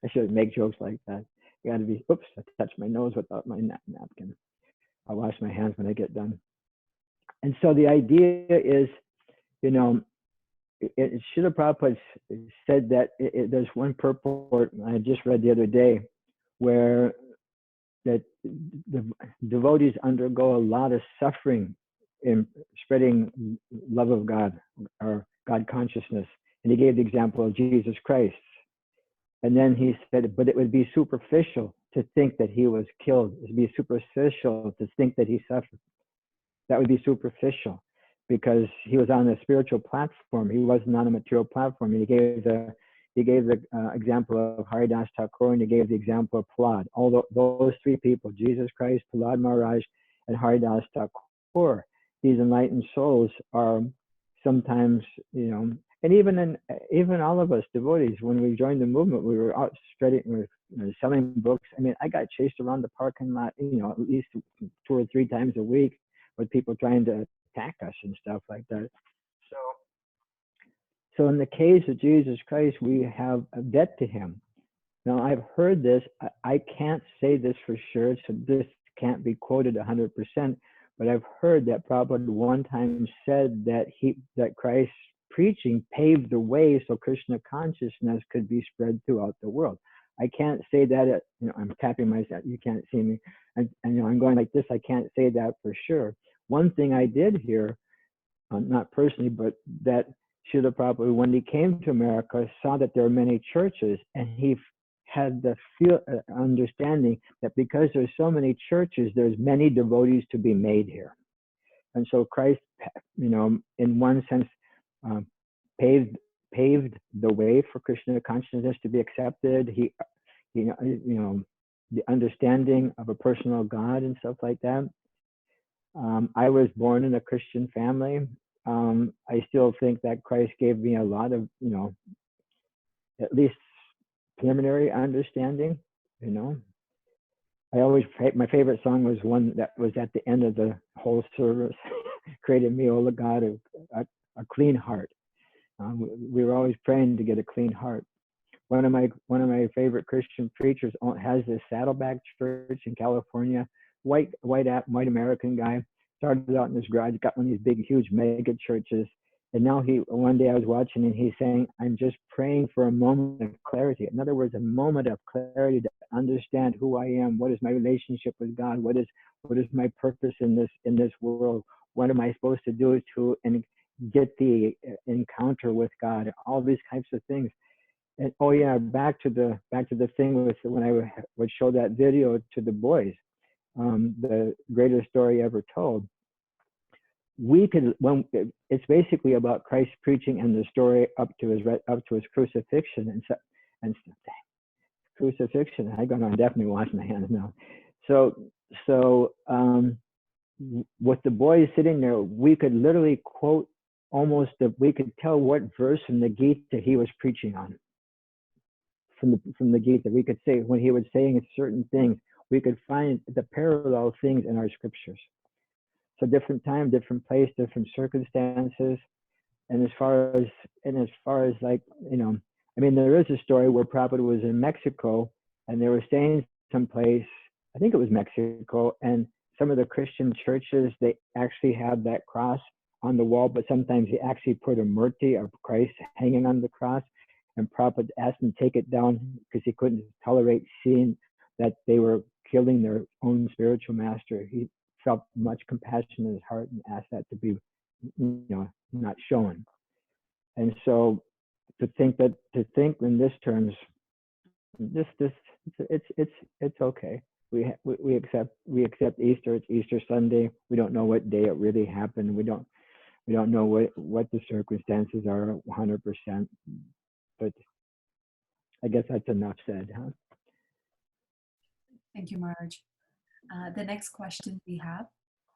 I shouldn't make jokes like that. You gotta be, oops, I touched my nose without my napkin. I'll wash my hands when I get done. And so the idea is, Srila Prabhupada said that there's one purport I just read the other day where that the devotees undergo a lot of suffering in spreading love of God or God consciousness. And he gave the example of Jesus Christ. And then he said, but it would be superficial to think that he was killed. It would be superficial to think that he suffered. That would be superficial because he was on a spiritual platform. He wasn't on a material platform. He gave the example of Haridas Thakur, and he gave the example of Prahlad. All those three people, Jesus Christ, Prahlad Maharaj, and Haridas Thakur, these enlightened souls are sometimes, and even all of us devotees, when we joined the movement, we were out selling books. I mean, I got chased around the parking lot, at least 2 or 3 times a week with people trying to attack us and stuff like that. So in the case of Jesus Christ, we have a debt to him. Now, I've heard this. I can't say this for sure, so this can't be quoted 100%, but I've heard that Prabhupada one time said that Christ's preaching paved the way so Krishna consciousness could be spread throughout the world. I can't say that, I'm tapping myself, you can't see me, and I'm going like this, I can't say that for sure. One thing I did hear, not personally, but that Srila Prabhupada, when he came to America, saw that there are many churches, and he had the understanding that because there's so many churches, there's many devotees to be made here. And so Christ, in one sense, paved the way for Krishna consciousness to be accepted. He, the understanding of a personal God and stuff like that. I was born in a Christian family. I still think that Christ gave me a lot of, at least preliminary understanding, I always, my favorite song was one that was at the end of the whole service, created me, O God, a clean heart. We were always praying to get a clean heart. One of my favorite Christian preachers has this Saddleback Church in California, white American guy, started out in his garage, got one of these big, huge mega churches. And now one day I was watching and he's saying, I'm just praying for a moment of clarity. In other words, a moment of clarity to understand who I am. What is my relationship with God? What is my purpose in this world? What am I supposed to do to get the encounter with God? All these types of things. And oh yeah, back to the thing with when I would show that video to the boys, the greatest story ever told. We could, when it's basically about Christ preaching and the story up to his crucifixion and crucifixion. I'm gonna definitely wash my hands now. So with the boys sitting there, we could literally quote almost we could tell what verse from the Gita he was preaching on. From the Gita, we could say when he was saying certain things, we could find the parallel things in our scriptures. So different time, different place, different circumstances, and as far as like, you know, I mean, there is a story where Prabhupada was in Mexico and they were staying someplace, I think it was Mexico, and some of the Christian churches, they actually have that cross on the wall, but sometimes they actually put a murti of Christ hanging on the cross, and Prabhupada asked him to take it down because he couldn't tolerate seeing that they were killing their own spiritual master. He felt much compassion in his heart and asked that to be, you know, not shown. And so to think in this terms, it's okay. We accept Easter. It's Easter Sunday. We don't know what day it really happened. We don't know what the circumstances are 100%. But I guess that's enough said, huh? Thank you, Marge. The next question we have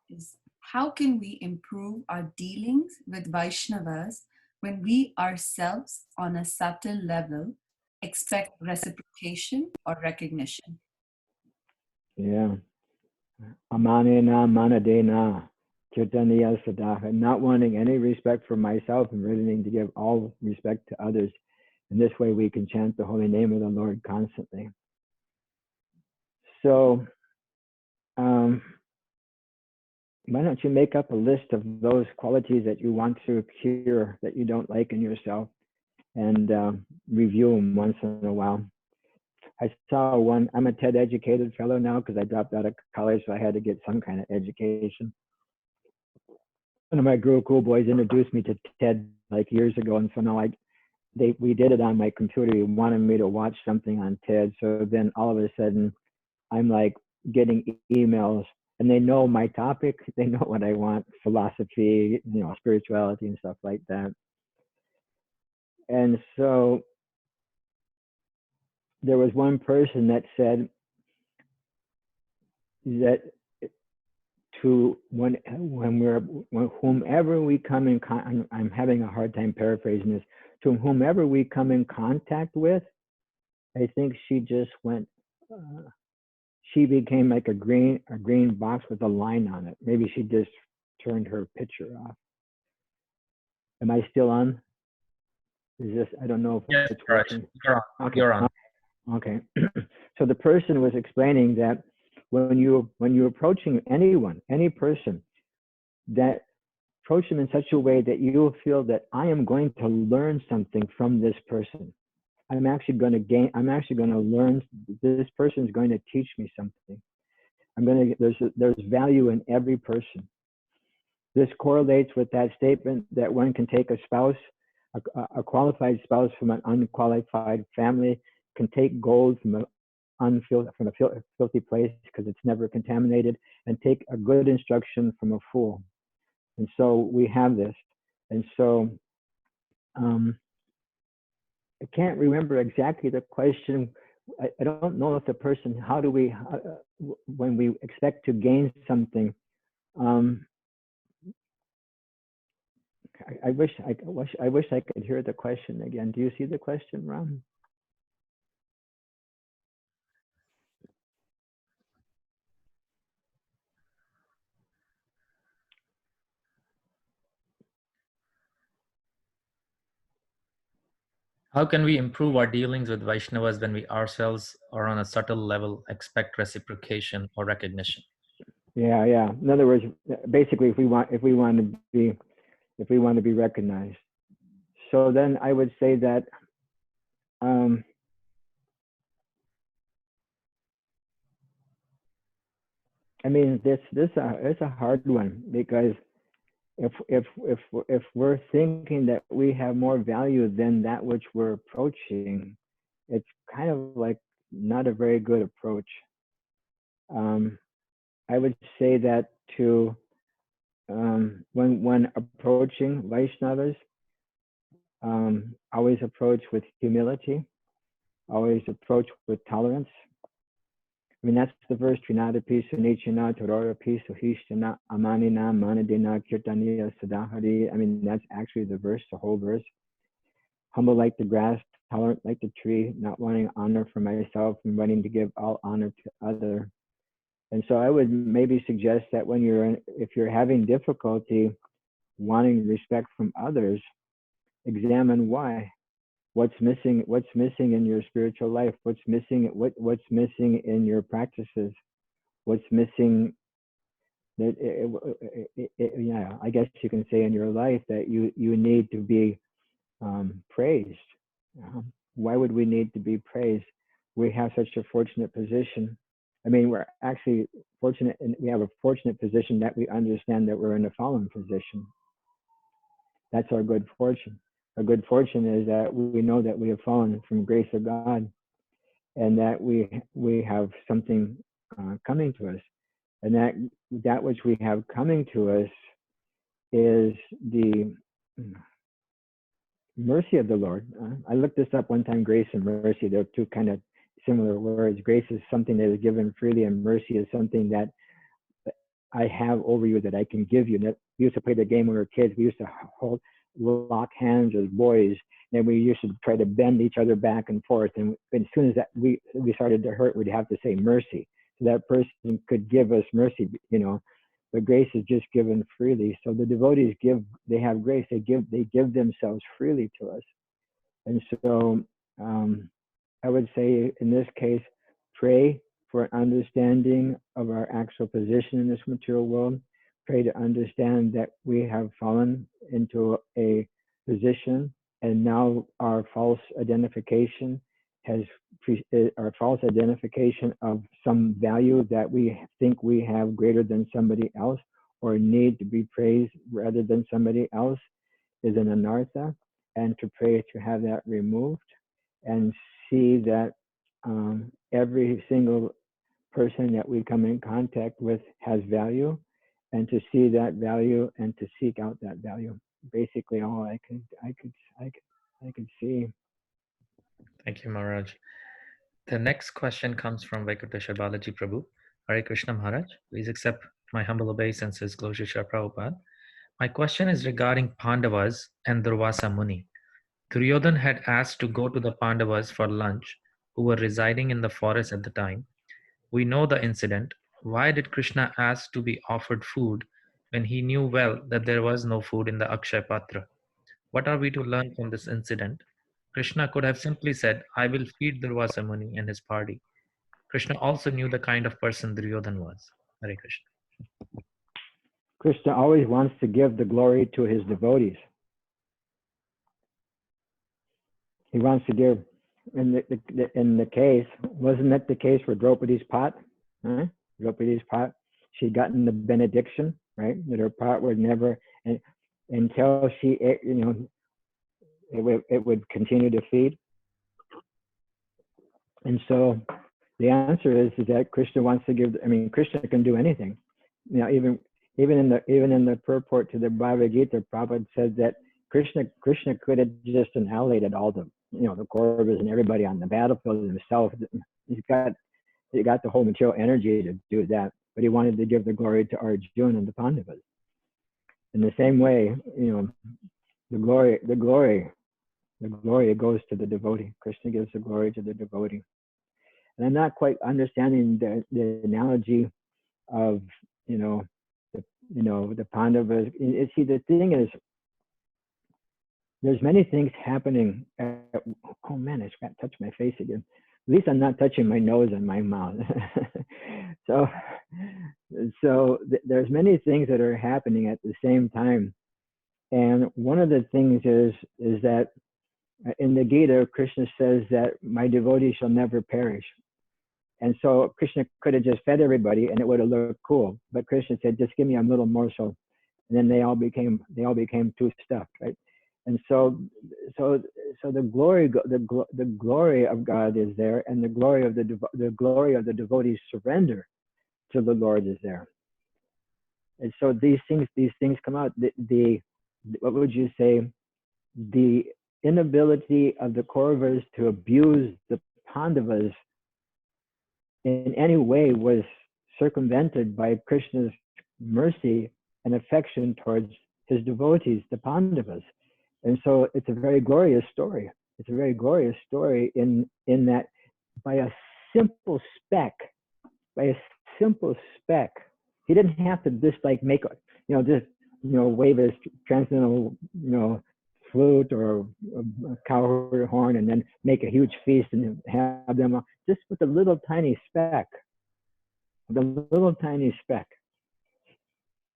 is, how can we improve our dealings with Vaishnavas when we ourselves on a subtle level expect reciprocation or recognition? Yeah. Amanena manadena kirtaniya sadaha. Not wanting any respect for myself and really needing to give all respect to others. And this way we can chant the holy name of the Lord constantly. So why don't you make up a list of those qualities that you want to cure, that you don't like in yourself, and review them once in a while. I saw one, I'm a TED educated fellow now because I dropped out of college, so I had to get some kind of education. One of my Gurukul boys introduced me to TED like years ago, and so now we did it on my computer. He wanted me to watch something on TED, so then all of a sudden I'm like getting emails, and they know my topic, they know what I want, philosophy, you know, spirituality and stuff like that. And so there was one person that said that to whomever we come in, I'm having a hard time paraphrasing this, to whomever we come in contact with, I think she just went, she became like a green box with a line on it. Maybe she just turned her picture off. Am I still on? Is this, I don't know if yes, it's right. working. You're on. Okay. You're on. Okay. So the person was explaining that when you're approaching anyone, any person, that approach them in such a way that you feel that I am going to learn something from this person. I'm actually going to learn, this person is going to teach me something. There's value in every person. This correlates with that statement that one can take a spouse, a qualified spouse from an unqualified family, can take gold from a filthy place because it's never contaminated, and take a good instruction from a fool. And so we have this. And so I can't remember exactly the question. I don't know if the person, how do we, when we expect to gain something, I wish I could hear the question again. Do you see the question, Ram? How can we improve our dealings with Vaishnavas when we ourselves are on a subtle level expect reciprocation or recognition? Yeah. In other words, basically, if we want to be recognized. So then I would say that I mean, it's a hard one, because if we're thinking that we have more value than that which we're approaching, it's kind of like not a very good approach. I would say that to when approaching Vaishnavas, always approach with humility, always approach with tolerance. I mean, that's the verse, Trinadapi Sunichana Tororapi Suhishtana Amanina Manadina Kirtaniya Sadahari. I mean, that's actually the verse, the whole verse. Humble like the grass, tolerant like the tree, not wanting honor for myself and wanting to give all honor to other. And so I would maybe suggest that when if you're having difficulty wanting respect from others, examine why. What's missing in your spiritual life? What's missing in your practices? What's missing yeah, I guess you can say in your life that you need to be praised. Why would we need to be praised? We have such a fortunate position. I mean, we're actually fortunate, and we have a fortunate position that we understand that we're in a fallen position. That's our good fortune. Our good fortune is that we know that we have fallen from grace of God, and that we have something coming to us, and that which we have coming to us is the mercy of the Lord. I looked this up one time. Grace and mercy, they're two kind of similar words. Grace is something that is given freely, and mercy is something that I have over you, that I can give you. We used to play the game when we were kids. We used to lock hands as boys, and we used to try to bend each other back and forth. And as soon as that we started to hurt, we'd have to say mercy. So that person could give us mercy, But grace is just given freely. So the devotees they have grace. They give themselves freely to us. And so I would say in this case, pray for understanding of our actual position in this material world. Pray to understand that we have fallen into a position, and now our false identification of some value that we think we have greater than somebody else, or need to be praised rather than somebody else, is an anartha, and to pray to have that removed, and see that every single person that we come in contact with has value, and to see that value and to seek out that value. Basically, all I could see. Thank you, Maharaj. The next question comes from Vaikutesha Balaji Prabhu. Hare Krishna Maharaj, please accept my humble obeisances, Glory Shri Prabhupada. My question is regarding Pandavas and Durvasa Muni. Duryodhan had asked to go to the Pandavas for lunch, who were residing in the forest at the time. We know the incident. Why did Krishna ask to be offered food when he knew well that there was no food in the Akshay Patra? What are we to learn from this incident? Krishna could have simply said, I will feed Durvasa Muni and his party. Krishna also knew the kind of person Duryodhan was. Hare Krishna. Krishna always wants to give the glory to his devotees. He wants to give, in the case, wasn't that the case for Draupadi's pot? Huh? Draupadi's pot, she'd gotten the benediction, right? That her pot would never, until she, it would continue to feed. And so the answer is that Krishna wants to give. I mean, Krishna can do anything. Even in the purport to the Bhagavad Gita, Prabhupada said that Krishna could have just annihilated all the the Kauravas and everybody on the battlefield himself. He got the whole material energy to do that, but he wanted to give the glory to Arjuna and the Pandavas. In the same way, the glory goes to the devotee. Krishna gives the glory to the devotee. And I'm not quite understanding the analogy of the Pandavas. See, the thing is, there's many things happening. Oh man, I got to touch my face again. At least I'm not touching my nose and my mouth. so there's many things that are happening at the same time. And one of the things is that in the Gita, Krishna says that my devotees shall never perish. And so Krishna could have just fed everybody and it would have looked cool. But Krishna said, just give me a little morsel and then they all became too stuffed, right? And so the glory of God is there, and the glory of the devotee's surrender to the Lord is there. And so these things come out. The what would you say? The inability of the Kauravas to abuse the Pandavas in any way was circumvented by Krishna's mercy and affection towards his devotees, the Pandavas. And so it's a very glorious story. It's a very glorious story in that by a simple speck, he didn't have to just like make a, wave his transcendental, flute or a cow horn and then make a huge feast and have them just with a little tiny speck.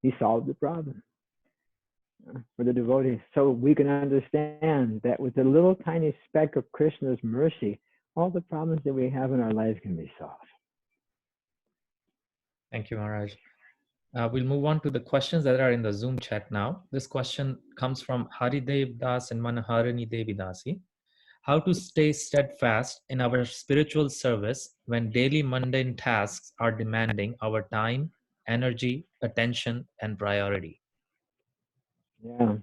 He solved the problem for the devotees. So we can understand that with a little tiny speck of Krishna's mercy, all the problems that we have in our lives can be solved. Thank you, Maharaj. We'll move on to the questions that are in the Zoom chat now. This question comes from Haridev Das and Manaharini Devi Dasi. How to stay steadfast in our spiritual service when daily mundane tasks are demanding our time, energy, attention, and priority? Yeah.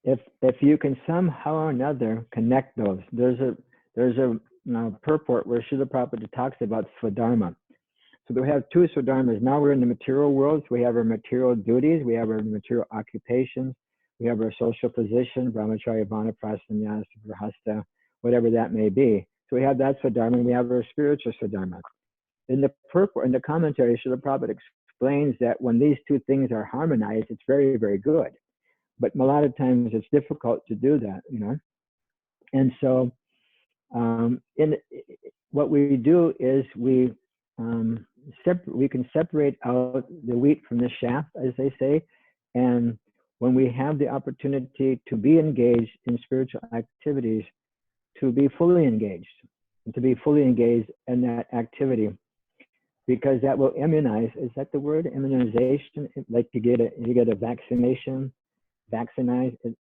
If you can somehow or another connect those, there's a purport where Srila Prabhupada talks about Swadharma. So we have two Swadharmas. Now we're in the material world, so we have our material duties, we have our material occupations, we have our social position, brahmacharya, vanaprastha, sannyasa, grihastha, whatever that may be. So we have that Swadharma, and we have our spiritual Swadharma. In the purport, in the commentary, Srila Prabhupada explains that when these two things are harmonized, it's very, very good. But a lot of times it's difficult to do that, And so what we do is we can separate out the wheat from the chaff, as they say. And when we have the opportunity to be engaged in spiritual activities, to be fully engaged in that activity, because that will immunize. Is that the word, immunization? Like you get a vaccination,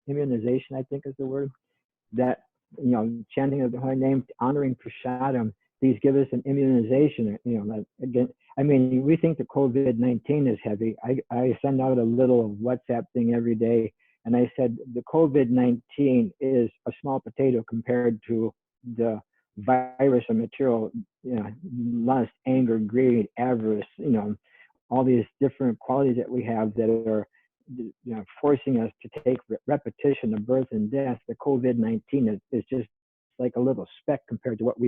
immunization, I think is the word. That, chanting of the holy name, honoring prasadam, these give us an immunization. Again, I mean, we think the COVID-19 is heavy. I send out a little WhatsApp thing every day, and I said the COVID-19 is a small potato compared to the virus and material, lust, anger, greed, avarice, all these different qualities that we have that are, forcing us to take repetition of birth and death. The COVID-19 is just like a little speck compared to what to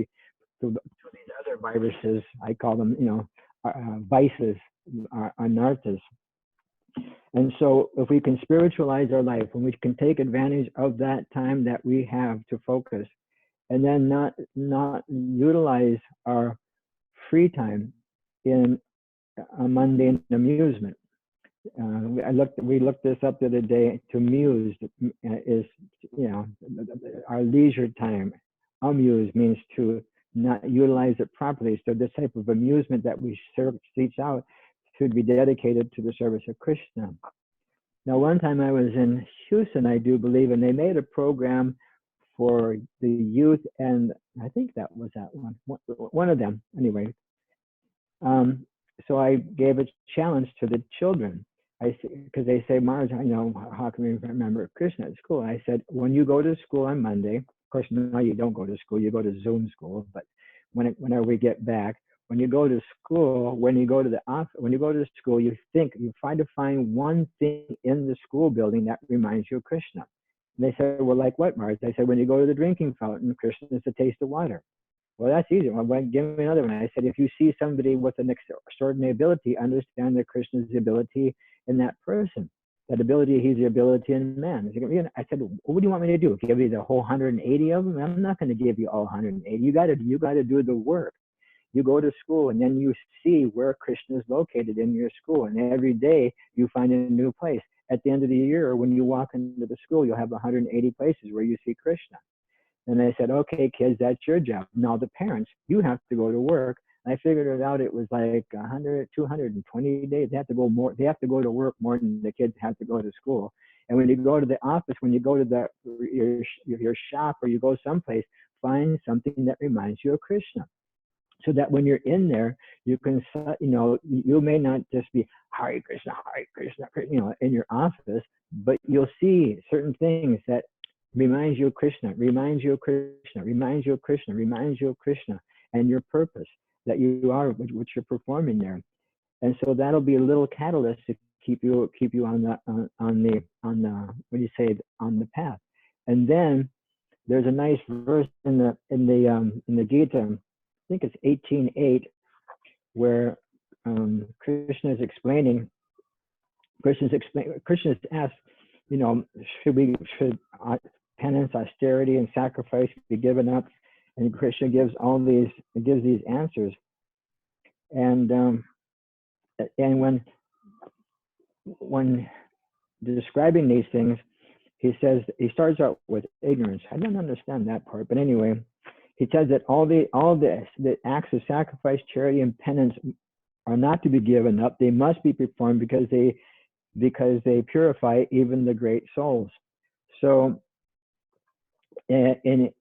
these other viruses. I call them, vices, anarthas. And so if we can spiritualize our life, and we can take advantage of that time that we have to focus, and then not utilize our free time in a mundane amusement. We looked this up the other day. To muse is, our leisure time. Amuse means to not utilize it properly. So this type of amusement that we seek out should be dedicated to the service of Krishna. Now, one time I was in Houston, I do believe, and they made a program for the youth, and I think that was that one of them, anyway. So I gave a challenge to the children. Because they say, Mars, how can we remember Krishna at school? I said, when you go to school on Monday, of course, now you don't go to school, you go to Zoom school, but whenever we get back, when you go to school, when you go to school, you try to find one thing in the school building that reminds you of Krishna. And they said, well, like what, Mars? I said, when you go to the drinking fountain, Krishna is the taste of water. Well, that's easy. Well, give me another one. I said, if you see somebody with an extraordinary ability, understand that Krishna's the ability in that person. That ability, he's the ability in man. I said, what do you want me to do? Give you the whole 180 of them? I'm not going to give you all 180. You got to do the work. You go to school, and then you see where Krishna is located in your school. And every day you find a new place. At the end of the year, when you walk into the school, you'll have 180 places where you see Krishna. And I said, okay, kids, that's your job. Now the parents, you have to go to work And I figured it out. It was like 100, 220 days. They have to go more. They have to go to work more than the kids have to go to school. And when you go to the office, when you go to your shop, or you go someplace, find something that reminds you of Krishna, so that when you're in there, you can, you may not just be Hare Krishna, in your office, but you'll see certain things that reminds you of Krishna, reminds you of Krishna, reminds you of Krishna, reminds you of Krishna, and your purpose that you are, which you're performing there. And so that'll be a little catalyst to keep you on the what do you say, on the path. And then there's a nice verse in the Gita, I think it's 18:8, where Krishna is asked, should penance, austerity, and sacrifice be given up? And Krishna gives these answers. And when describing these things, he starts out with ignorance. I don't understand that part, but anyway, he says that all the acts of sacrifice, charity, and penance are not to be given up. They must be performed because they purify even the great souls. So, in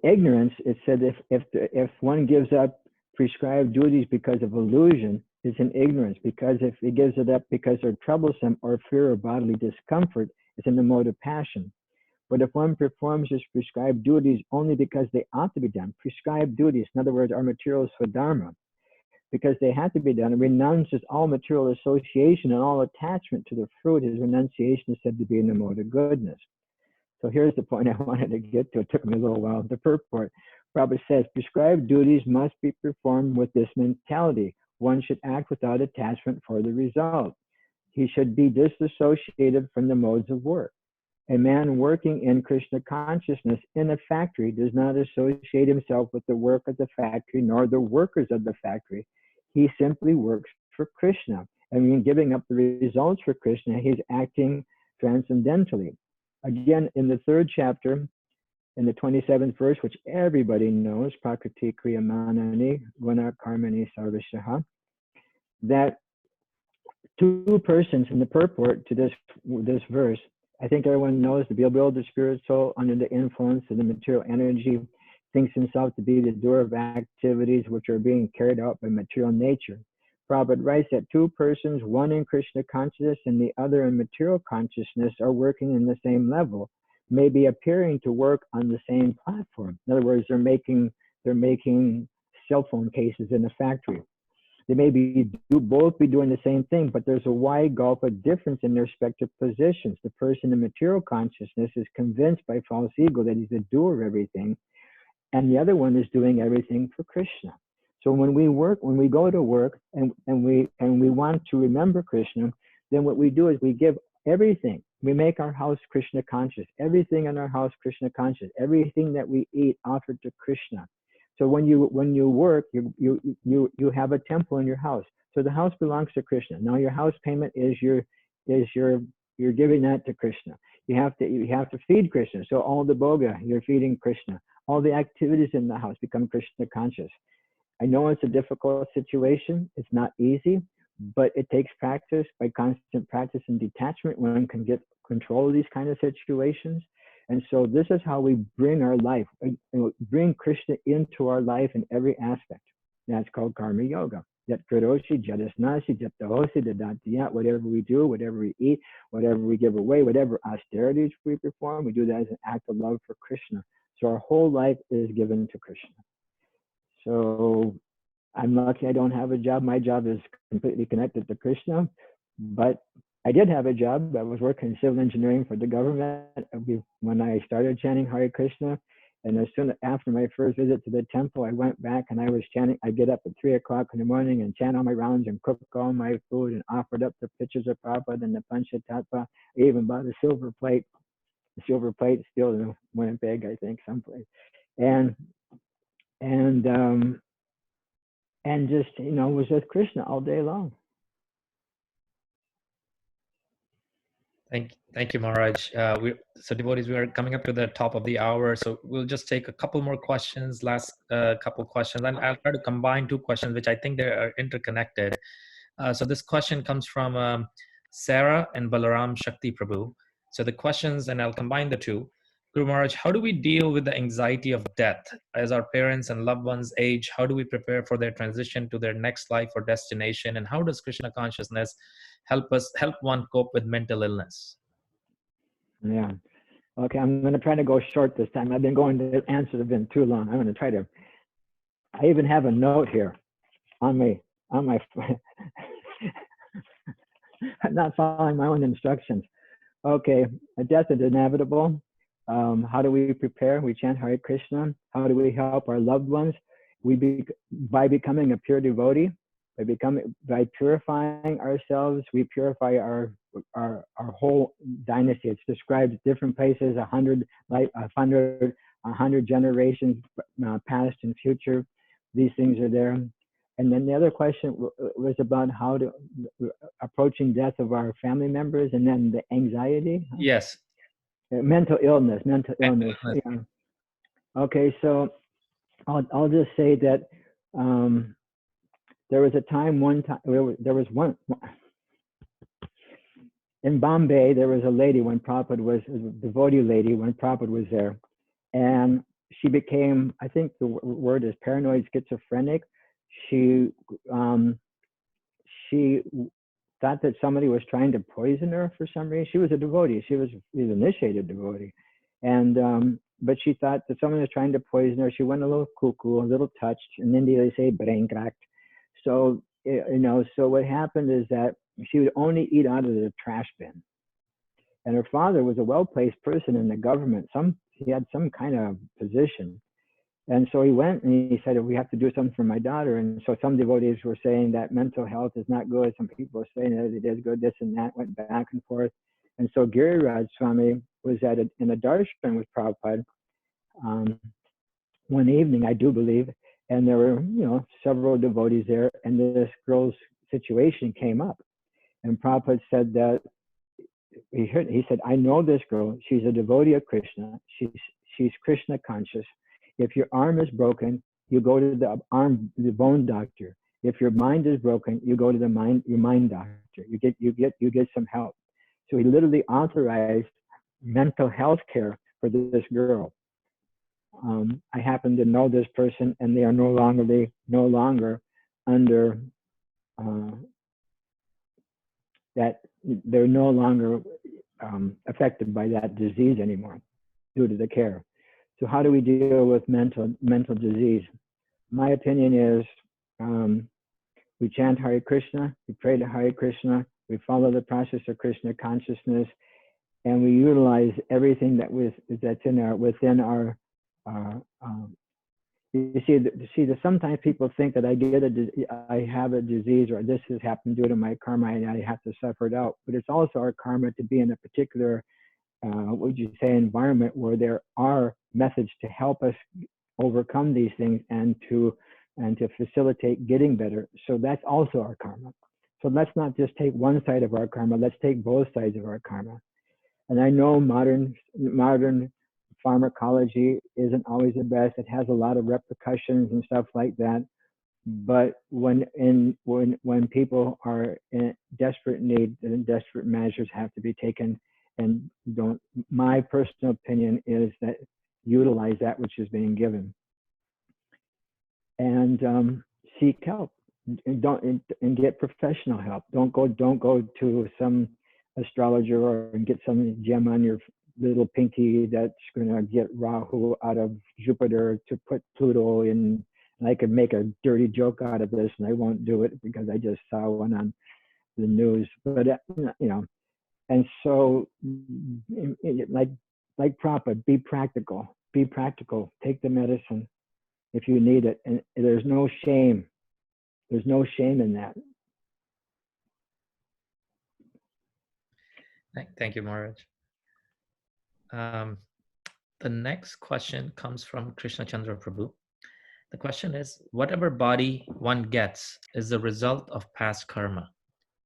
ignorance, it said if one gives up prescribed duties because of illusion, it's in ignorance. Because if he gives it up because they're troublesome or fear of bodily discomfort, it's in the mode of passion. But if one performs his prescribed duties only because they ought to be done, prescribed duties, in other words, are materials for dharma, because they have to be done, and renounces all material association and all attachment to the fruit, his renunciation is said to be in the mode of goodness. So here's the point I wanted to get to. It took me a little while. The purport probably says, prescribed duties must be performed with this mentality. One should act without attachment for the result. He should be disassociated from the modes of work. A man working in Krishna consciousness in a factory does not associate himself with the work of the factory nor the workers of the factory. He simply works for Krishna. And in giving up the results for Krishna, he's acting transcendentally. Again, in the 3rd chapter, in the 27th verse, which everybody knows, Prakriti Kriyamanani Guna Karmani Sarvashaha, that 2 persons in the purport to this verse, I think everyone knows, to be able to spirit soul under the influence of the material energy thinks himself to be the doer of activities which are being carried out by material nature. Prabhupada writes that 2 persons, one in Krishna consciousness and the other in material consciousness, are working in the same level, may be appearing to work on the same platform. In other words, they're making cell phone cases in a factory. They may both be doing the same thing, but there's a wide gulf of difference in their respective positions. The person in material consciousness is convinced by false ego that he's the doer of everything, and the other one is doing everything for Krishna. So when we go to work and we want to remember Krishna, then what we do is we give everything. We make our house Krishna conscious. Everything in our house Krishna conscious. Everything that we eat offered to Krishna. So when you work, you have a temple in your house. So the house belongs to Krishna. Now your house payment is you're giving that to Krishna. You have to feed Krishna. So all the bhoga, you're feeding Krishna. All the activities in the house become Krishna conscious. I know it's a difficult situation. It's not easy, but it takes practice. By constant practice and detachment, one can get control of these kind of situations. And so this is how we bring our life, bring Krishna into our life in every aspect. That's called karma yoga. Yat karoshi, jadasnasi, japtahosi, dadantiyat, whatever we do, whatever we eat, whatever we give away, whatever austerities we perform, we do that as an act of love for Krishna. So our whole life is given to Krishna. So I'm lucky I don't have a job. My job is completely connected to Krishna, but I did have a job. I was working in civil engineering for the government when I started chanting Hare Krishna. And as soon after my first visit to the temple, I went back and I was chanting. I get up at 3 o'clock in the morning and chant all my rounds and cook all my food and offered up the pictures of Prabhupada and the Panchatattva. I even bought a silver plate. The silver plate still in Winnipeg, I think, someplace. And just, was with Krishna all day long. Thank you, Maharaj. So devotees, we are coming up to the top of the hour, so we'll just take a couple more questions, last couple questions, and I'll try to combine two questions, which I think they are interconnected. So this question comes from Sarah and Balaram Shakti Prabhu. So the questions, and I'll combine the two. Guru Maharaj, how do we deal with the anxiety of death as our parents and loved ones age? How do we prepare for their transition to their next life or destination? And how does Krishna consciousness help one cope with mental illness? Yeah. Okay, I'm going to try to go short this time. I've been going to answers have been too long. I'm going to try to. I even have a note here on my. I'm not following my own instructions. Okay, death is inevitable. How do we prepare? We chant Hare Krishna. How do we help our loved ones? By becoming a pure devotee, by purifying ourselves, we purify our whole dynasty. It's described different places, 100 generations past and future. These things are there. And then the other question was about how to approaching death of our family members, and then the anxiety. Yes. Mental illness. Yeah. Okay, so I'll just say that there was a time, there was one in Bombay. There was a lady when Prabhupada was a devotee lady when Prabhupada was there, and she became, I think the word is paranoid schizophrenic. She thought that somebody was trying to poison her for some reason. She was a devotee. She was an initiated devotee, and but she thought that someone was trying to poison her. She went a little cuckoo, a little touched. In India, they say brain cracked. So so what happened is that she would only eat out of the trash bin. And her father was a well-placed person in the government. He had some kind of position. And so he went and he said, we have to do something for my daughter. And so some devotees were saying that mental health is not good. Some people were saying that it is good, this and that, went back and forth. And so Rthadvaja Swami was in a darshan with Prabhupada one evening, I do believe, and there were, several devotees there, and this girl's situation came up. And Prabhupada said that, he said, I know this girl. She's a devotee of Krishna. She's Krishna conscious. If your arm is broken, you go to the bone doctor. If your mind is broken, you go to your mind doctor. You get some help. So he literally authorized mental health care for this girl. I happen to know this person, and they are no longer under that. They're no longer affected by that disease anymore due to the care. So how do we deal with mental disease? My opinion is we chant Hare Krishna, we pray to Hare Krishna, we follow the process of Krishna consciousness, and we utilize everything that's within our. You see that sometimes people think that I have a disease, or this has happened due to my karma and I have to suffer it out. But it's also our karma to be in a particular, environment where there are methods to help us overcome these things and to facilitate getting better. So that's also our karma. So let's not just take one side of our karma. Let's take both sides of our karma. And I know modern pharmacology isn't always the best. It has a lot of repercussions and stuff like that. But when people are in desperate need, then desperate measures have to be taken. And my personal opinion is that utilize that which is being given, and seek help. And get professional help. Don't go to some astrologer and get some gem on your little pinky that's going to get Rahu out of Jupiter to put Pluto in. And I could make a dirty joke out of this, and I won't do it because I just saw one on the news. But and so like Prabhupada, be practical. Take the medicine if you need it, and there's no shame. There's no shame in that. Thank you, Maharaj. The next question comes from Krishna Chandra Prabhu. The question is, whatever body one gets is the result of past karma.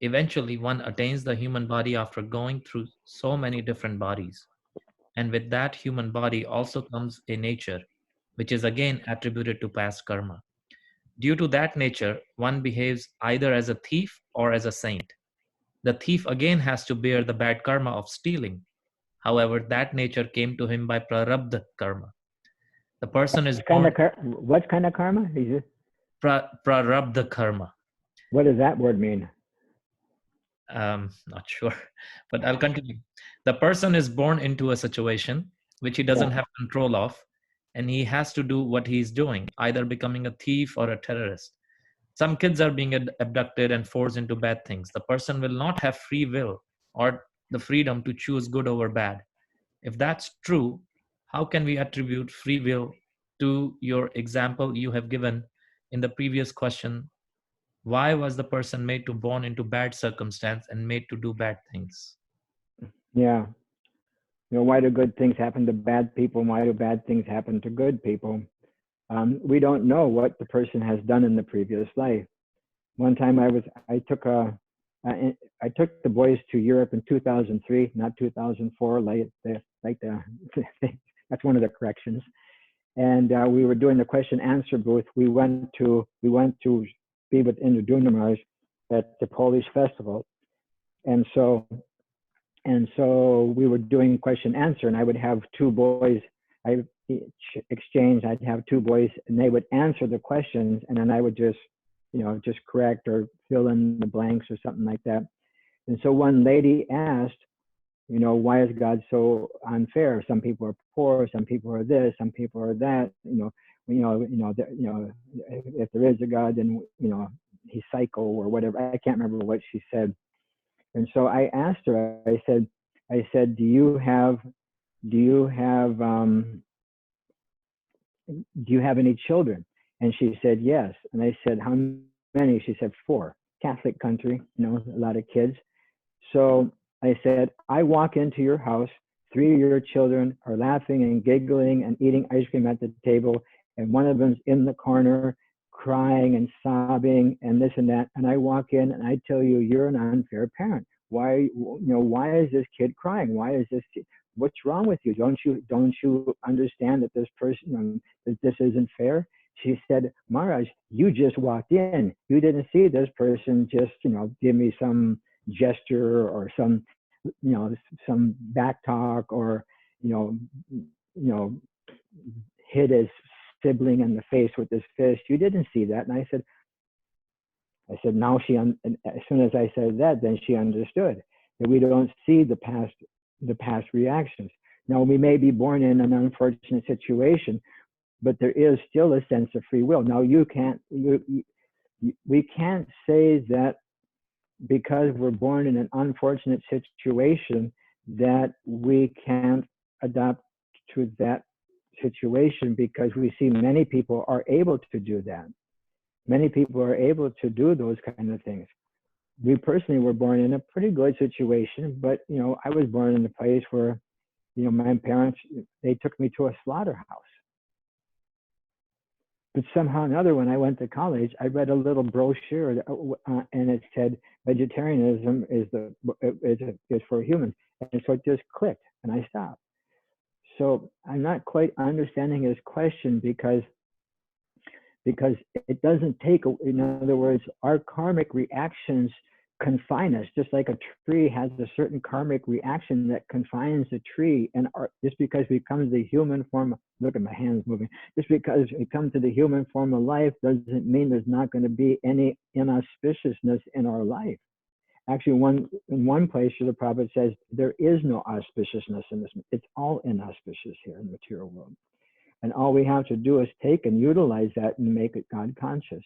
Eventually, one attains the human body after going through so many different bodies. And with that human body also comes a nature, which is again attributed to past karma. Due to that nature, one behaves either as a thief or as a saint. The thief again has to bear the bad karma of stealing. However, that nature came to him by prarabdha karma. The person is born What kind of karma? prarabdha karma. What does that word mean? Not sure, but I'll continue. The person is born into a situation which he doesn't have control of, and he has to do what he's doing, either becoming a thief or a terrorist. Some kids are being abducted and forced into bad things. The person will not have free will or the freedom to choose good over bad. If that's true, how can we attribute free will to your example you have given in the previous question? Why was the person made to born into bad circumstance and made to do bad things? Yeah. Why do good things happen to bad people? Why do bad things happen to good people? We don't know what the person has done in the previous life. One time I took the boys to Europe in 2003, not 2004, that's one of the corrections. And we were doing the question answer booth. We went to be with Indra Dunamaj at the Polish festival. And so we were doing question answer, and I would have two boys, I'd have two boys, and they would answer the questions, and then I would just correct or fill in the blanks or something like that. And so one lady asked, why is God so unfair? Some people are poor, some people are this, some people are that. If there is a God, then he's psycho or whatever. I can't remember what she said. And so I asked her. I said, do you have any children? And she said yes. And I said, how many? She said 4. Catholic country, a lot of kids. So I said, I walk into your house, 3 of your children are laughing and giggling and eating ice cream at the table, and one of them's in the corner crying and sobbing and this and that. And I walk in and I tell you, you're an unfair parent. Why is this kid crying? What's wrong with you? Don't you understand that this person, that this isn't fair? She said, Maharaj, you just walked in. You didn't see this person just, give me some gesture or some back talk or, hit his sibling in the face with his fist. You didn't see that. And I said, now and as soon as I said that, then she understood that we don't see the past reactions. Now, we may be born in an unfortunate situation, but there is still a sense of free will. Now, we can't say that because we're born in an unfortunate situation that we can't adapt to that situation, because we see many people are able to do that. Many people are able to do those kind of things. We personally were born in a pretty good situation, but I was born in a place where my parents, they took me to a slaughterhouse. But somehow or another, when I went to college, I read a little brochure and it said vegetarianism is for humans, and so it just clicked and I stopped. So I'm not quite understanding his question, because it doesn't take, in other words, our karmic reactions confine us, just like a tree has a certain karmic reaction that confines the tree. And just because we come to the human form, look at my hands moving, just because we come to the human form of life doesn't mean there's not going to be any inauspiciousness in our life. Actually, in one place, the Prophet says, there is no auspiciousness in this. It's all inauspicious here in the material world. And all we have to do is take and utilize that and make it God conscious.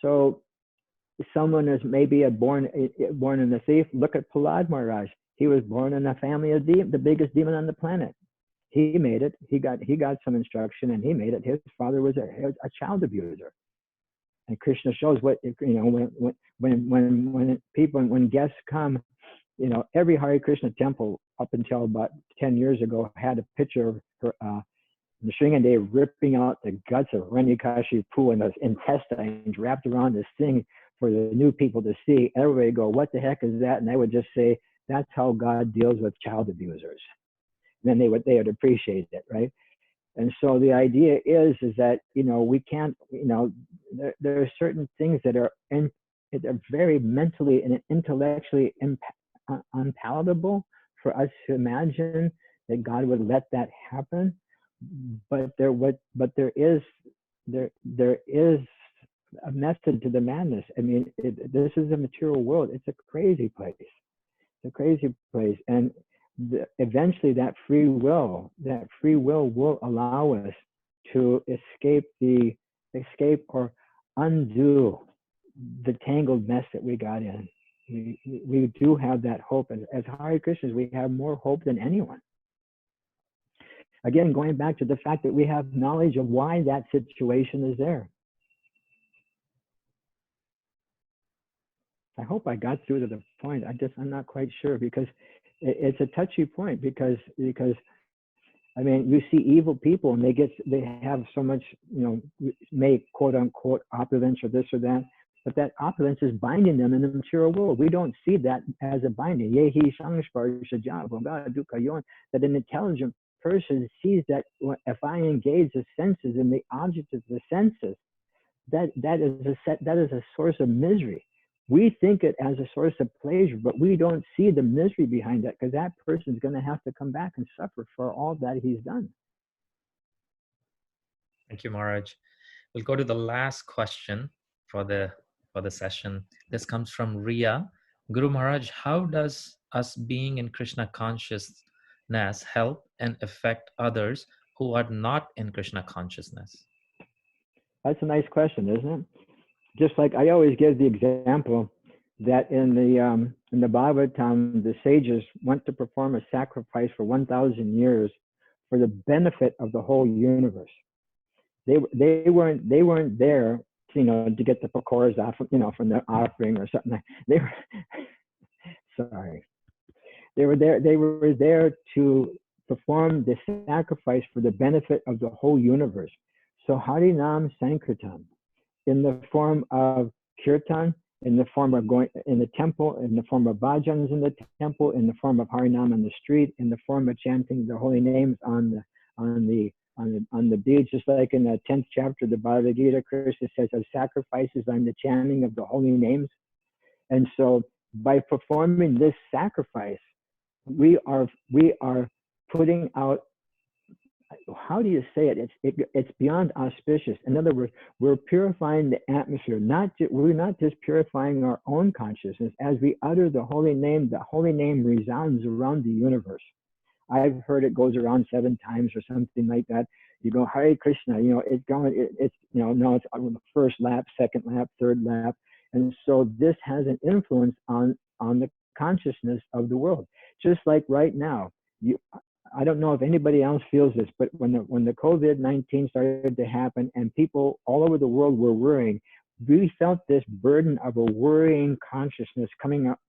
So someone is maybe born in a thief. Look at Prahlad Maharaj. He was born in a family of the biggest demon on the planet. He made it. He got some instruction and he made it. His father was a child abuser. And Krishna shows what, when guests come, every Hare Krishna temple up until about 10 years ago had a picture of her, Nrsimhadev ripping out the guts of Hiranyakashipu and those intestines wrapped around this thing for the new people to see. Everybody would go, what the heck is that? And I would just say, that's how God deals with child abusers. And then they would appreciate it, right? And so the idea is that, we can't, there are certain things that are very mentally and intellectually unpalatable for us to imagine that God would let that happen. But there is a method to the madness. I mean, this is a material world. It's a crazy place. It's a crazy place. And eventually that free will will allow us to escape or undo the tangled mess that we got in. We do have that hope. And as Hare Krishnas, we have more hope than anyone. Again, going back to the fact that we have knowledge of why that situation is there. I hope I got through to the point. I'm not quite sure, because it's a touchy point, because I mean, you see evil people and they have so much, make quote unquote opulence or this or that, but that opulence is binding them in the material world. We don't see that as a binding. That an intelligent person sees that if I engage the senses and the object of the senses, that is a source of misery. We think it as a source of pleasure, but we don't see the misery behind that, because that person is going to have to come back and suffer for all that he's done. Thank you, Maharaj. We'll go to the last question for the session. This comes from Ria. Guru Maharaj, how does us being in Krishna consciousness help and affect others who are not in Krishna consciousness? That's a nice question, isn't it? Just like I always give the example that in the Bhagavatam, the sages went to perform a sacrifice for 1,000 years for the benefit of the whole universe. They weren't there, to get the pakoras off, from the offering or something. They were sorry. They were there to perform the sacrifice for the benefit of the whole universe. So Harinam Sankirtan, in the form of kirtan, in the form of going in the temple, in the form of bhajans in the temple, in the form of Harinam on the street, in the form of chanting the holy names on the beach, just like in the 10th chapter of the Bhagavad Gita, Krishna says, of sacrifices on the chanting of the holy names. And so by performing this sacrifice, we are putting out, how do you say it? It's beyond auspicious. In other words, we're purifying the atmosphere. We're not just purifying our own consciousness. As we utter the holy name resounds around the universe. I've heard it goes around 7 times or something like that. You go, Hare Krishna, it's going, no, it's on the first lap, second lap, third lap. And so this has an influence on the consciousness of the world. Just like right now, I don't know if anybody else feels this, but when the COVID-19 started to happen and people all over the world were worrying, we felt this burden of a worrying consciousness coming up.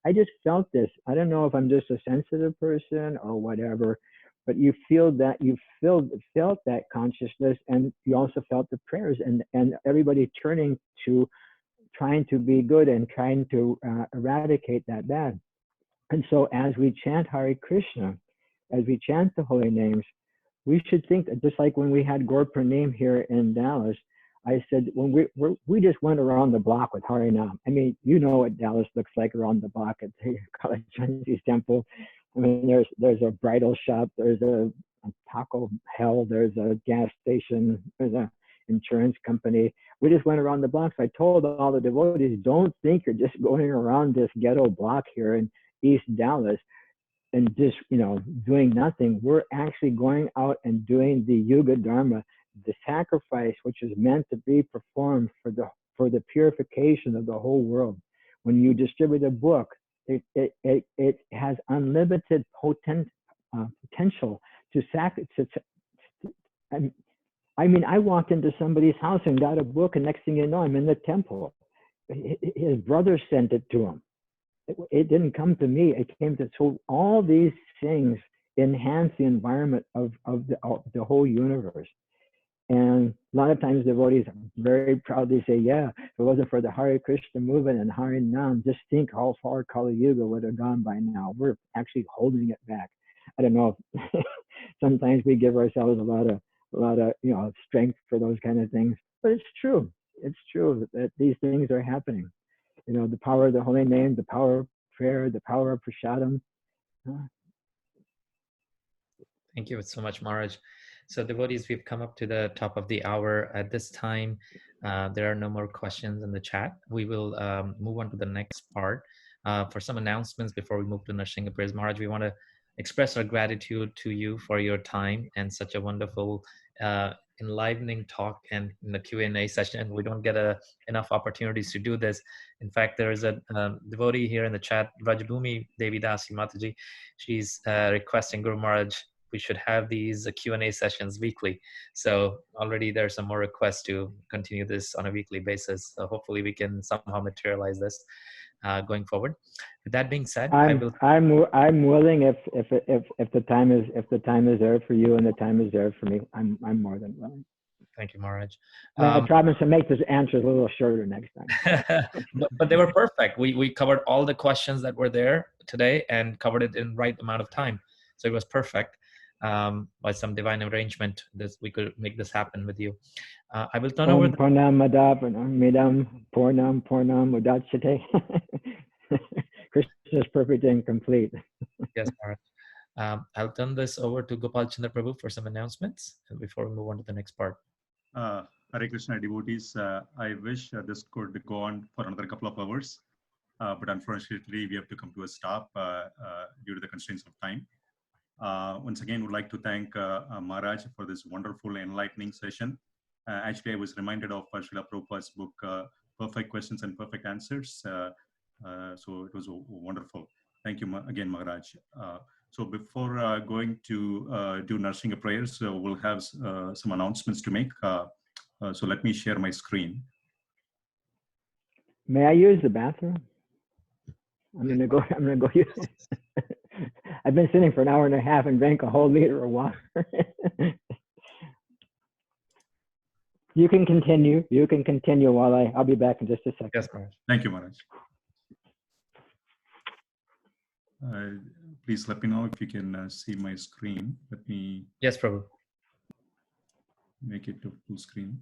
I just felt this. I don't know if I'm just a sensitive person or whatever, but you feel that felt that consciousness, and you also felt the prayers and everybody turning to trying to be good and trying to eradicate that bad. And so as we chant Hare Krishna, as we chant the holy names, we should think that just like when we had Gaur Purnim here in Dallas, I said, when we just went around the block with Harinam. I mean, what Dallas looks like around the block at the College Chinese Temple. I mean, there's a bridal shop, there's a taco hell, there's a gas station, there's a insurance company. We just went around the block. So I told all the devotees, don't think you're just going around this ghetto block here in East Dallas and just, doing nothing. We're actually going out and doing the Yuga Dharma, the sacrifice, which is meant to be performed for the purification of the whole world. When you distribute a book, it has unlimited potential to sacrifice. I mean, I walked into somebody's house and got a book, and next thing you know, I'm in the temple. His brother sent it to him. It didn't come to me. It came to, so all these things enhance the environment of the whole universe. And a lot of times devotees very proudly say, yeah, if it wasn't for the Hare Krishna movement and Hare Nam, just think how far Kali Yuga would have gone by now. We're actually holding it back. I don't know if sometimes we give ourselves a lot of strength for those kind of things, but it's true. It's true that these things are happening. The power of the holy name, the power of prayer, the power of prasadam. Thank you so much, Maharaj. So devotees, we've come up to the top of the hour. At this time, there are no more questions in the chat. We will move on to the next part. For some announcements before we move to Narsingha prayers, Maharaj, we want to express our gratitude to you for your time and such a wonderful, enlivening talk and in the Q&A session. We don't get enough opportunities to do this. In fact, there is a devotee here in the chat, Rajabhumi Devi Dasi Mataji. She's requesting Guru Maharaj we should have these Q&A sessions weekly. So already there are some more requests to continue this on a weekly basis. So hopefully we can somehow materialize this going forward. With that being said, I'm willing if the time is there for you and the time is there for me. I'm more than willing. Thank you, Maharaj. I promise to make this answers a little shorter next time. but they were perfect. We covered all the questions that were there today and covered it in right amount of time. So it was perfect. By some divine arrangement, we could make this happen with you. I will turn over. Purnam midam purnam udachyate. Krishna is perfect and complete. Yes, Maharaj. I'll turn this over to Gopal Chandra Prabhu for some announcements before we move on to the next part. Hare Krishna devotees, I wish this could go on for another couple of hours, but unfortunately we have to come to a stop due to the constraints of time. Once again, would like to thank Maharaj for this wonderful enlightening session. Actually, I was reminded of Srila Prabhupada's book, Perfect Questions and Perfect Answers. So it was wonderful. Thank you again, Maharaj. So before going to do Narsingha prayers, we'll have some announcements to make. So let me share my screen. May I use the bathroom? I'm gonna go use it. I've been sitting for an hour and a half and drank a whole liter of water. You can continue. You can continue while I'll be back in just a second. Yes, Maharaj. Thank you, Maharaj. Please let me know if you can see my screen. Let me. Yes, Prabhu. Make it to full screen.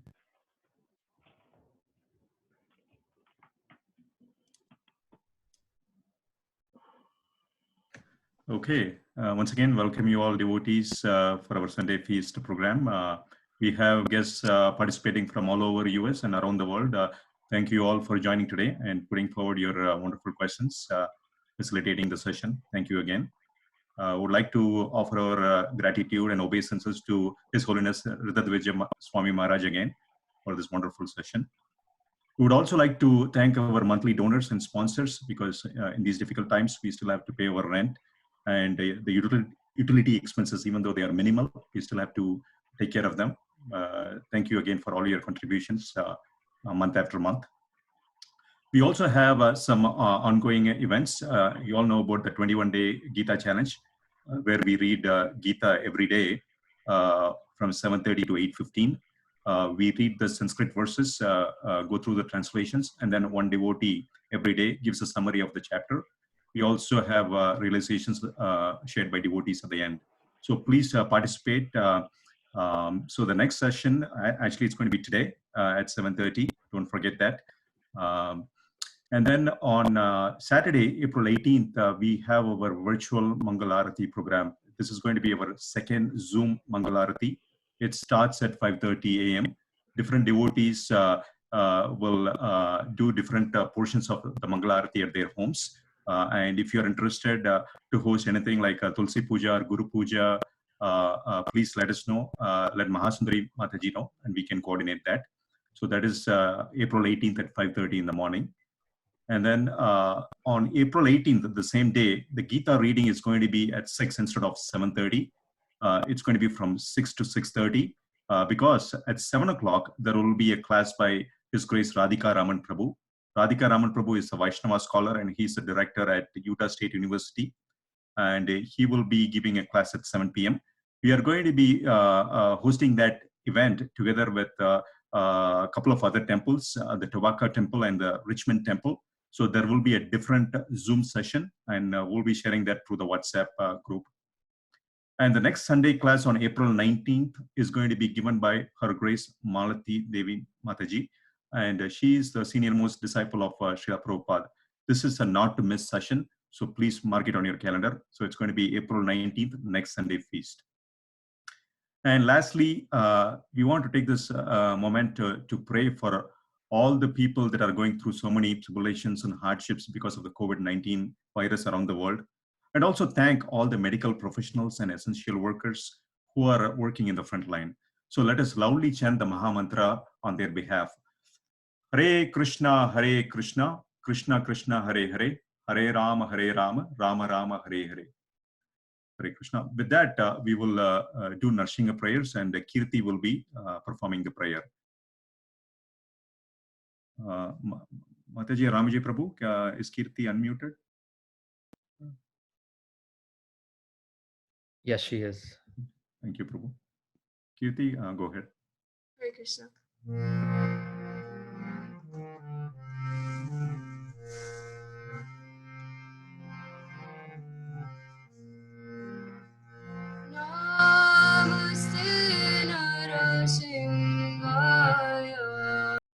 Okay, once again, welcome you all devotees for our Sunday Feast program. We have guests participating from all over US and around the world. Thank you all for joining today and putting forward your wonderful questions, facilitating the session. Thank you again. Would like to offer our gratitude and obeisances to His Holiness Rthadvaja Swami Maharaj again for this wonderful session. We would also like to thank our monthly donors and sponsors because in these difficult times, we still have to pay our rent and the utility expenses, even though they are minimal, we still have to take care of them. Thank you again for all your contributions month after month. We also have some ongoing events. You all know about the 21-day Gita Challenge, where we read Gita every day from 7:30 to 8:15. We read the Sanskrit verses, go through the translations, and then one devotee every day gives a summary of the chapter. We also have realizations shared by devotees at the end. So please participate. So the next session, actually it's going to be today at 7:30. Don't forget that. And then on Saturday, April 18th, we have our virtual Mangalarati program. This is going to be our second Zoom Mangalarati. It starts at 5:30 a.m. Different devotees will do different portions of the Mangalarati at their homes. And if you're interested to host anything like Tulsi Puja or Guru Puja, please let us know. Let Mahasundari Mataji know, and we can coordinate that. So that is April 18th at 5:30 in the morning. And then on April 18th, the same day, the Gita reading is going to be at 6 instead of 7:30. It's going to be from 6 to 6:30 because at 7 o'clock, there will be a class by His Grace Radhika Raman Prabhu. Radhika Raman Prabhu is a Vaishnava scholar and he's a director at Utah State University. And he will be giving a class at 7 p.m. We are going to be hosting that event together with a couple of other temples, the Tavaka temple and the Richmond temple. So there will be a different Zoom session, and we'll be sharing that through the WhatsApp group. And the next Sunday class on April 19th is going to be given by Her Grace Malati Devi Mataji. And she is the senior most disciple of Srila Prabhupada. This is a not to miss session. So please mark it on your calendar. So it's going to be April 19th, next Sunday feast. And lastly, we want to take this moment to pray for all the people that are going through so many tribulations and hardships because of the COVID-19 virus around the world. And also thank all the medical professionals and essential workers who are working in the front line. So let us loudly chant the Maha Mantra on their behalf. Hare Krishna, Krishna Krishna, Hare Hare, Hare Rama, Rama Rama, Hare Hare. Hare Krishna. With that, we will do Narsingha prayers, and Kirti will be performing the prayer. Mataji Ramaji Prabhu, is Kirti unmuted? Yes, she is. Thank you, Prabhu. Kirti, go ahead. Hare Krishna.